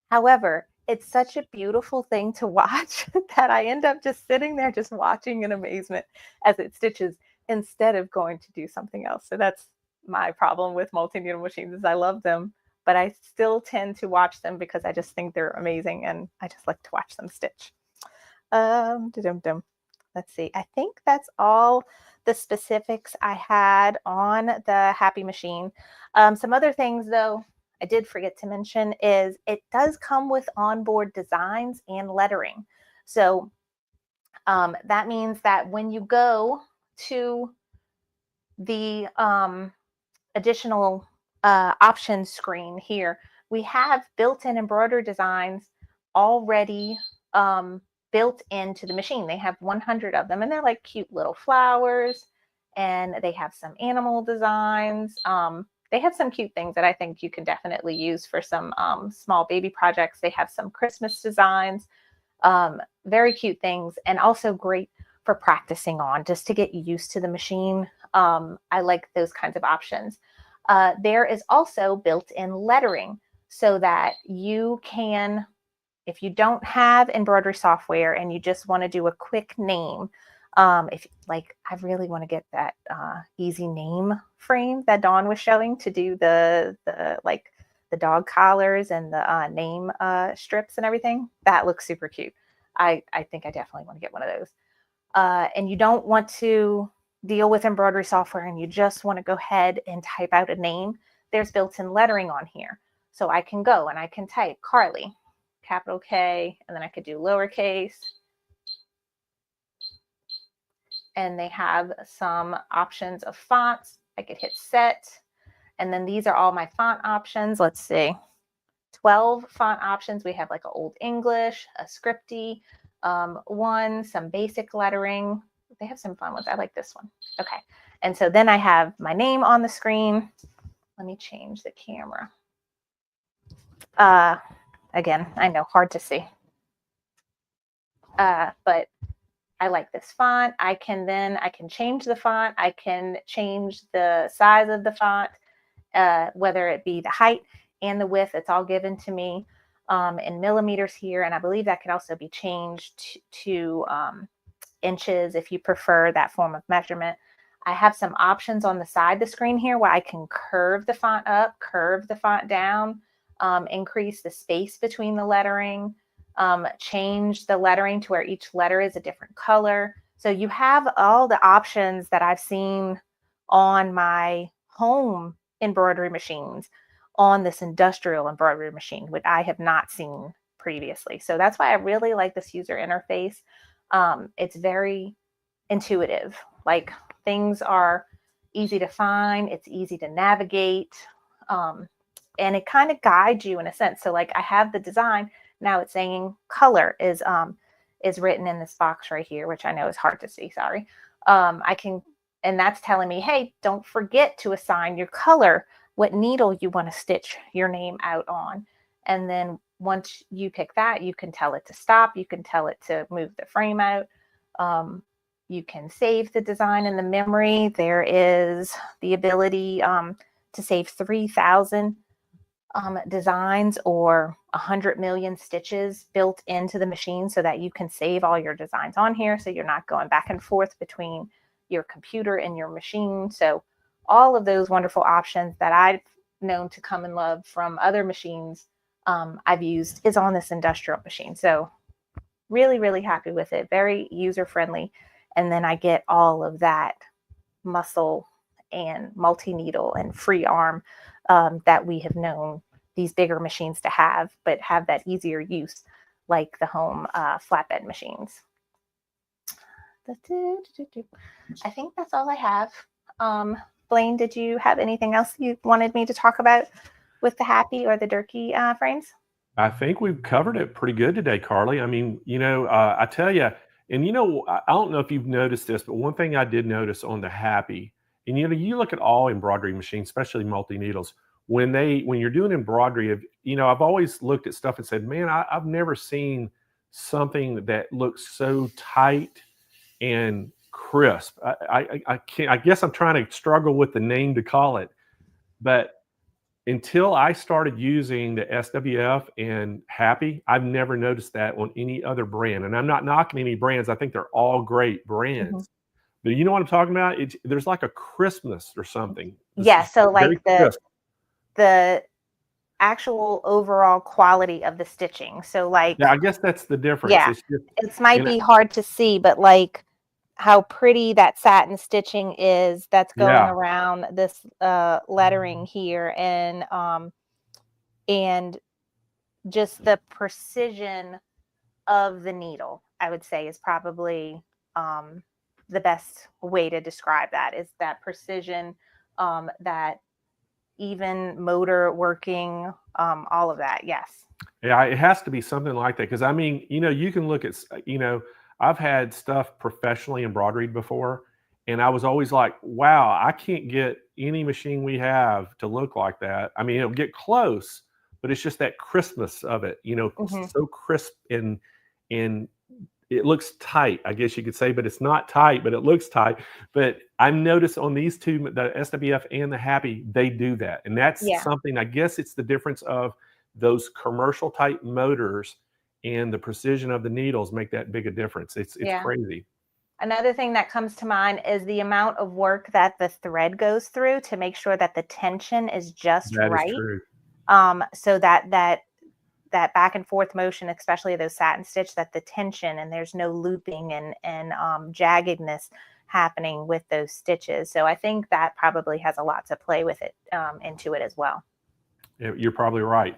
However, it's such a beautiful thing to watch that I end up just sitting there just watching in amazement as it stitches instead of going to do something else. So that's my problem with multi-needle machines is I love them, but I still tend to watch them because I just think they're amazing and I just like to watch them stitch. Let's see. I think that's all the specifics I had on the Happy machine. Some other things though, I did forget to mention is it does come with onboard designs and lettering. So that means that when you go to the additional options screen here, we have built-in embroidery designs already built into the machine. They have 100 of them, and they're like cute little flowers, and they have some animal designs. They have some cute things that I think you can definitely use for some small baby projects. They have some Christmas designs, very cute things, and also great for practicing on just to get used to the machine. I like those kinds of options. There is also built-in lettering so that you can, if you don't have embroidery software and you just want to do a quick name, if like I really want to get that easy name frame that Dawn was showing to do the like the dog collars and the name strips and everything, that looks super cute. I think I definitely want to get one of those. And you don't want to deal with embroidery software and you just want to go ahead and type out a name, there's built-in lettering on here. So I can go and I can type Carly, capital K, and then I could do lowercase. And they have some options of fonts. I could hit set. And then these are all my font options. Let's see, 12 font options. We have like an Old English, a scripty, one, some basic lettering. They have some fun ones. I like this one. Okay. And so then I have my name on the screen. Let me change the camera. Again, I know, hard to see. But I like this font. I can change the font. I can change the size of the font, whether it be the height and the width. It's all given to me in millimeters here. And I believe that can also be changed to inches if you prefer that form of measurement. I have some options on the side of the screen here where I can curve the font up, curve the font down, increase the space between the lettering, change the lettering to where each letter is a different color. So you have all the options that I've seen on my home embroidery machines on this industrial embroidery machine, which I have not seen previously. So that's why I really like this user interface. It's very intuitive. Like things are easy to find. It's easy to navigate. And it kind of guides you in a sense. So like I have the design. Now it's saying color is written in this box right here, which I know is hard to see. Sorry. And that's telling me, hey, don't forget to assign your color, what needle you want to stitch your name out on. And then once you pick that, you can tell it to stop. You can tell it to move the frame out. You can save the design in the memory. There is the ability to save 3,000 designs or 100 million stitches built into the machine so that you can save all your designs on here. So you're not going back and forth between your computer and your machine. So all of those wonderful options that I've known to come and love from other machines I've used is on this industrial machine. So really, really happy with it. Very user-friendly. And then I get all of that muscle and multi-needle and free arm that we have known these bigger machines to have, but have that easier use like the home flatbed machines. I think that's all I have. Blaine, did you have anything else you wanted me to talk about with the Happy or the Durkee frames? I think we've covered it pretty good today, Carly. I mean, I tell you, and I don't know if you've noticed this, but one thing I did notice on the Happy, and you look at all embroidery machines, especially multi-needles, when you're doing embroidery, I've always looked at stuff and said, man, I've never seen something that looks so tight and crisp. I guess I'm trying to struggle with the name to call it, but until I started using the SWF and Happy, I've never noticed that on any other brand. And I'm not knocking any brands. I think they're all great brands. But you know what I'm talking about? There's like a crispness or something. Yeah, so very like the actual overall quality of the stitching. So like, yeah, I guess that's the difference. yeah, It's just, it might be hard to see, but like how pretty that satin stitching is that's going yeah, around this lettering here, and just the precision of the needle, I would say, is probably the best way to describe that, is that precision, that even motor working, all of that. Yes. yeah, it has to be something like that. Because I mean, you can look at, I've had stuff professionally embroidered before, and I was always like, wow, I can't get any machine we have to look like that. I mean, it'll get close, but it's just that crispness of it, so crisp, and it looks tight, I guess you could say, but it's not tight, but it looks tight. But I've noticed on these two, the SWF and the Happy, they do that. And that's something, I guess it's the difference of those commercial type motors and the precision of the needles make that big a difference. It's crazy. Another thing that comes to mind is the amount of work that the thread goes through to make sure that the tension is just That right. is true. So that back and forth motion, especially those satin stitch, that the tension, and there's no looping and jaggedness happening with those stitches. So I think that probably has a lot to play with it, into it as well. Yeah, you're probably right.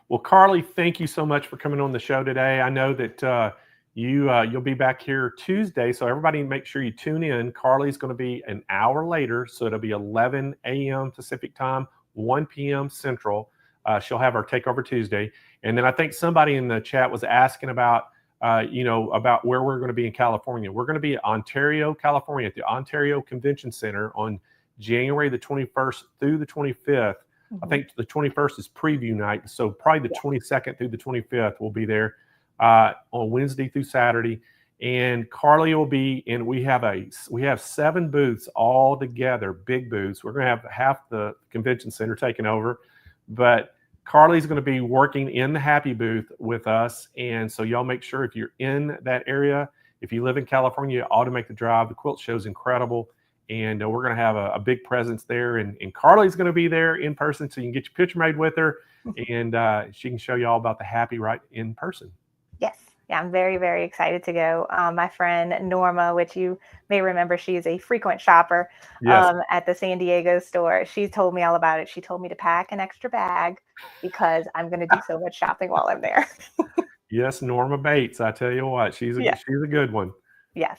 Well, Carly, thank you so much for coming on the show today. I know that you'll be back here Tuesday, so everybody make sure you tune in. Carly's going to be an hour later, so it'll be 11 a.m. Pacific time, 1 p.m. Central. She'll have our Takeover Tuesday. And then I think somebody in the chat was asking about, about where we're going to be in California. We're going to be in Ontario, California, at the Ontario Convention Center on January the 21st through the 25th. I think the 21st is preview night. So probably the 22nd through the 25th we'll be there on Wednesday through Saturday. And Carly will be in. We have 7 booths all together, big booths. We're going to have half the convention center taken over, but Carly's going to be working in the Happy booth with us. And so y'all make sure, if you're in that area, if you live in California, you ought to make the drive. The quilt show is incredible. And we're going to have a big presence there. And Carly's going to be there in person, so you can get your picture made with her. And she can show you all about the Happy right in person. Yes. Yeah, I'm very, very excited to go. My friend Norma, which you may remember, she is a frequent shopper at the San Diego store. She told me all about it. She told me to pack an extra bag because I'm going to do so much shopping while I'm there. Yes, Norma Bates. I tell you what, she's a good one. Yes.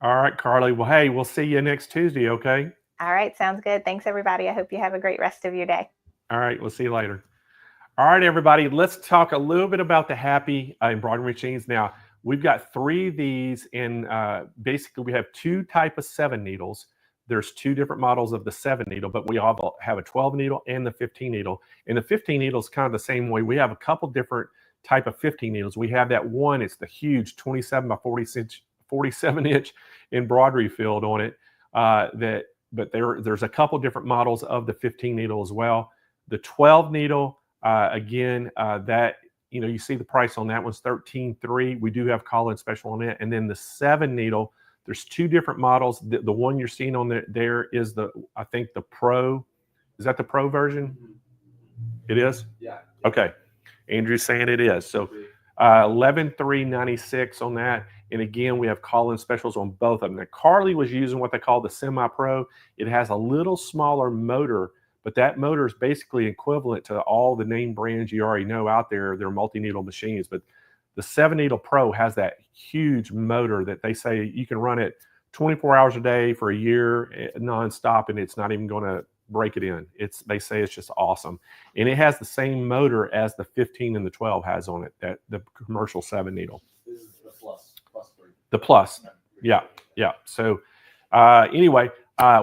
All right, Carly. Well, hey, we'll see you next Tuesday, okay? All right. Sounds good. Thanks, everybody. I hope you have a great rest of your day. All right. We'll see you later. All right, everybody. Let's talk a little bit about the Happy embroidery machines. Now, we've got 3 of these, and basically we have 2 type of 7 needles. There's 2 different models of the 7 needle, but we all have a 12 needle and the 15 needle. And the 15 needle is kind of the same way. We have a couple different type of 15 needles. We have that one. It's the huge 27 by 47 inch embroidery field on it. But there's a couple different models of the 15 needle as well. The 12 needle, again, that you see the price on that one's $13,300. We do have call-in special on it. And then the 7 needle, there's 2 different models. The one you're seeing on there is I think the Pro. Is that the Pro version? It is? Yeah. Okay. Andrew's saying it is. So $11,396 on that. And again, we have call-in specials on both of them. Now, Carly was using what they call the Semi-Pro. It has a little smaller motor, but that motor is basically equivalent to all the name brands you already know out there. They're multi-needle machines. But the 7-Needle Pro has that huge motor that they say you can run it 24 hours a day for a year nonstop, and it's not even going to break it in. They say it's just awesome. And it has the same motor as the 15 and the 12 has on it, that the commercial 7-Needle. This is the plus 3. The Plus. Yeah. So anyway,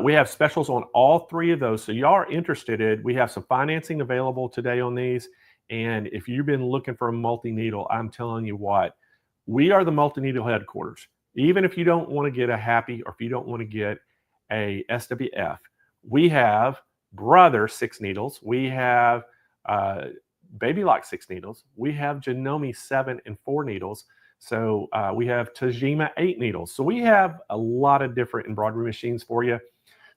we have specials on all 3 of those. So y'all are interested. We have some financing available today on these. And if you've been looking for a multi-needle, I'm telling you what, we are the multi-needle headquarters. Even if you don't want to get a Happy, or if you don't want to get a SWF, we have Brother 6 needles. We have Baby Lock 6 needles. We have Janome 7 and 4 needles. So we have Tajima 8 needles. So we have a lot of different embroidery machines for you.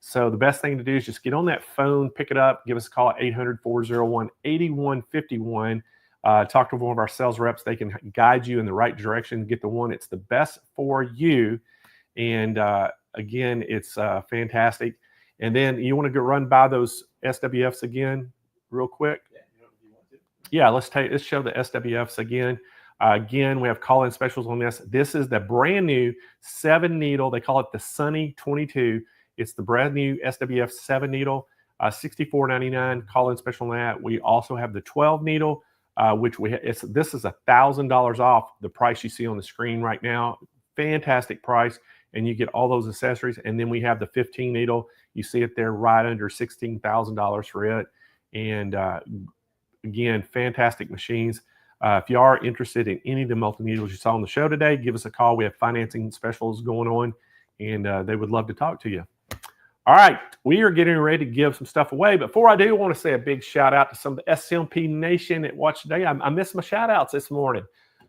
So the best thing to do is just get on that phone, pick it up, give us a call at 800-401-8151. Talk to one of our sales reps. They can guide you in the right direction, get the one it's the best for you. And again, it's fantastic. And then you want to go run by those SWFs again real quick? Yeah, let's show the SWFs again. Again, we have call-in specials on this. This is the brand new 7 needle. They call it the Sunny 22. It's the brand new SWF 7 needle, $64.99. Call-in special on that. We also have the 12 needle, which this is $1,000 off the price you see on the screen right now. Fantastic price, and you get all those accessories. And then we have the 15 needle. You see it there, right under $16,000 for it. And again, fantastic machines. If you are interested in any of the multi-needles you saw on the show today, give us a call. We have financing specials going on, and they would love to talk to you. All right, we are getting ready to give some stuff away. Before I do, I want to say a big shout out to some of the SMP Nation that watched today. I missed my shout outs this morning.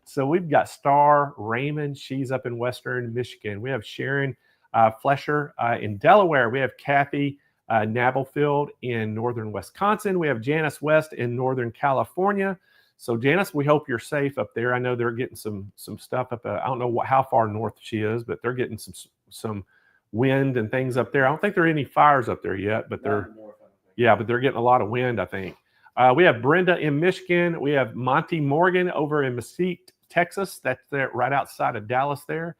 So we've got Star Raymond. She's up in Western Michigan. We have Sharon Flesher in Delaware. We have Kathy Nabelfield in Northern Wisconsin. We have Janice West in Northern California. So Janice, we hope you're safe up there. I know they're getting some stuff up. I don't know how far north she is, but they're getting some wind and things up there. I don't think there are any fires up there yet, but they're getting a lot of wind, I think. We have Brenda in Michigan. We have Monty Morgan over in Mesquite, Texas. That's there right outside of Dallas there.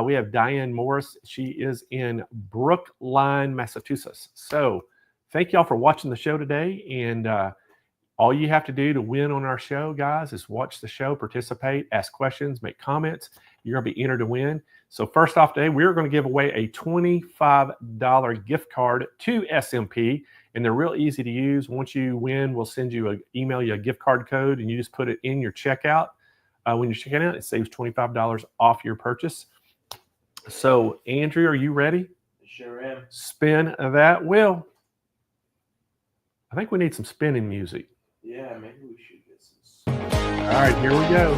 We have Diane Morris. She is in Brookline, Massachusetts. So thank y'all for watching the show today. And all you have to do to win on our show, guys, is watch the show, participate, ask questions, make comments. You're going to be entered to win. So first off today, we're going to give away a $25 gift card to SMP. And they're real easy to use. Once you win, we'll email you a gift card code, and you just put it in your checkout. When you're checking out, it saves $25 off your purchase. So, Andrew, are you ready? Sure am. Spin that wheel. I think we need some spinning music. Yeah, maybe we should get some. All right, here we go.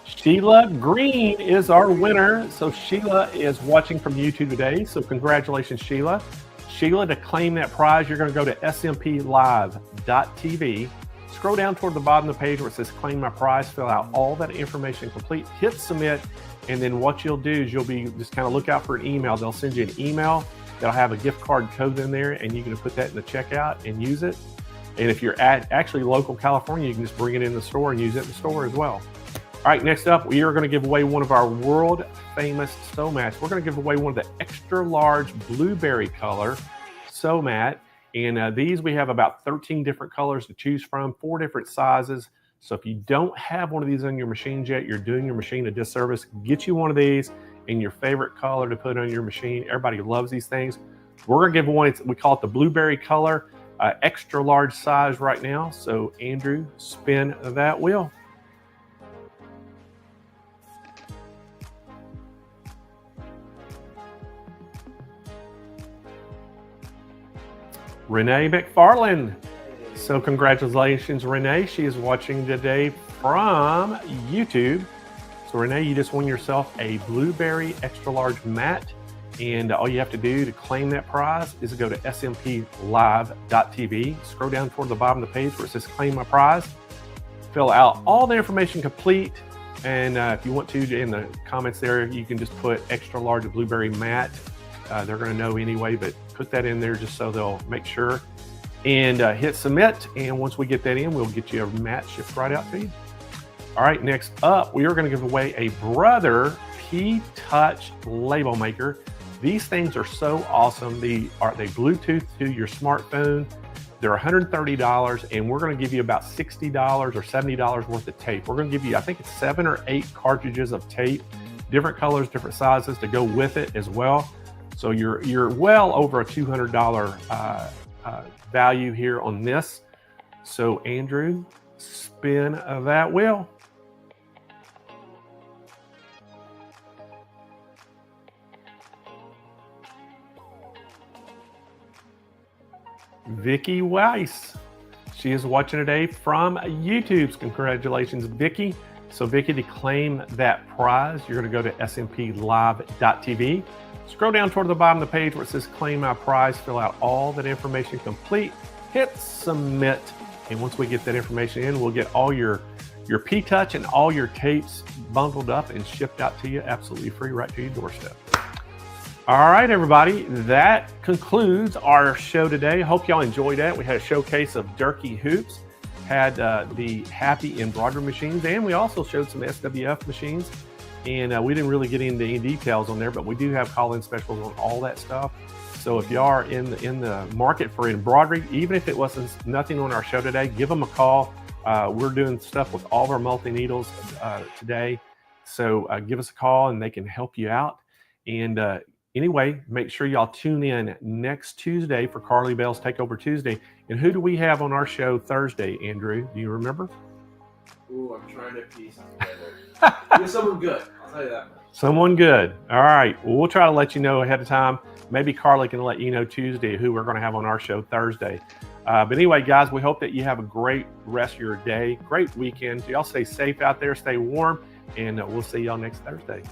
Sheila Green is our winner. So Sheila is watching from YouTube today. So congratulations, Sheila. Sheila, to claim that prize, you're going to go to smplive.tv. Scroll down toward the bottom of the page where it says claim my prize, fill out all that information complete, hit submit, and then what you'll do is you'll be just kind of look out for an email. They'll send you an email that'll have a gift card code in there, and you can put that in the checkout and use it. And if you're at actually local California, you can just bring it in the store and use it in the store as well. All right, next up, we are going to give away one of our world famous sew mats. We're going to give away one of the extra large blueberry color sew mat. And these, we have about 13 different colors to choose from, 4 different sizes. So if you don't have one of these on your machine yet, you're doing your machine a disservice. Get you one of these in your favorite color to put on your machine. Everybody loves these things. We're going to give away, we call it the blueberry color, extra large size right now. So Andrew, spin that wheel. Renee McFarland. So congratulations, Renee. She is watching today from YouTube. So Renee, you just won yourself a blueberry extra large mat. And all you have to do to claim that prize is to go to smplive.tv. Scroll down toward the bottom of the page where it says claim my prize. Fill out all the information complete. And if you want to, in the comments there, you can just put extra large blueberry mat. They're going to know anyway, but put that in there just so they'll make sure. And hit submit. And once we get that in, we'll get you a mat shipped right out to you. All right, next up, we are going to give away a Brother P-Touch label maker. These things are so awesome. They Bluetooth to your smartphone. They're $130, and we're going to give you about $60 or $70 worth of tape. We're going to give you, I think it's 7 or 8 cartridges of tape, different colors, different sizes to go with it as well. So you're well over a $200 value here on this. So Andrew, spin that wheel. Vicki Weiss. She is watching today from YouTube. Congratulations, Vicki. So Vicki, to claim that prize, you're going to go to smplive.tv. Scroll down toward the bottom of the page where it says claim my prize, fill out all that information complete, hit submit. And once we get that information in, we'll get all your P-Touch and all your tapes bundled up and shipped out to you absolutely free right to your doorstep. All right, everybody, that concludes our show today. Hope y'all enjoyed that. We had a showcase of Durkee hoops, had the Happy embroidery machines, and we also showed some SWF machines. And we didn't really get into any details on there, but we do have call-in specials on all that stuff. So if you are in the market for embroidery, even if it wasn't nothing on our show today, give them a call. We're doing stuff with all of our multi-needles today. So give us a call and they can help you out. And anyway, make sure y'all tune in next Tuesday for Carly Bell's Takeover Tuesday. And who do we have on our show Thursday, Andrew? Do you remember? Ooh, I'm trying to piece it together. Give someone good. I'll tell you that much. Someone good. All right. Well, we'll try to let you know ahead of time. Maybe Carly can let you know Tuesday who we're going to have on our show Thursday. But anyway, guys, we hope that you have a great rest of your day, great weekend. Y'all stay safe out there, stay warm, and we'll see y'all next Thursday.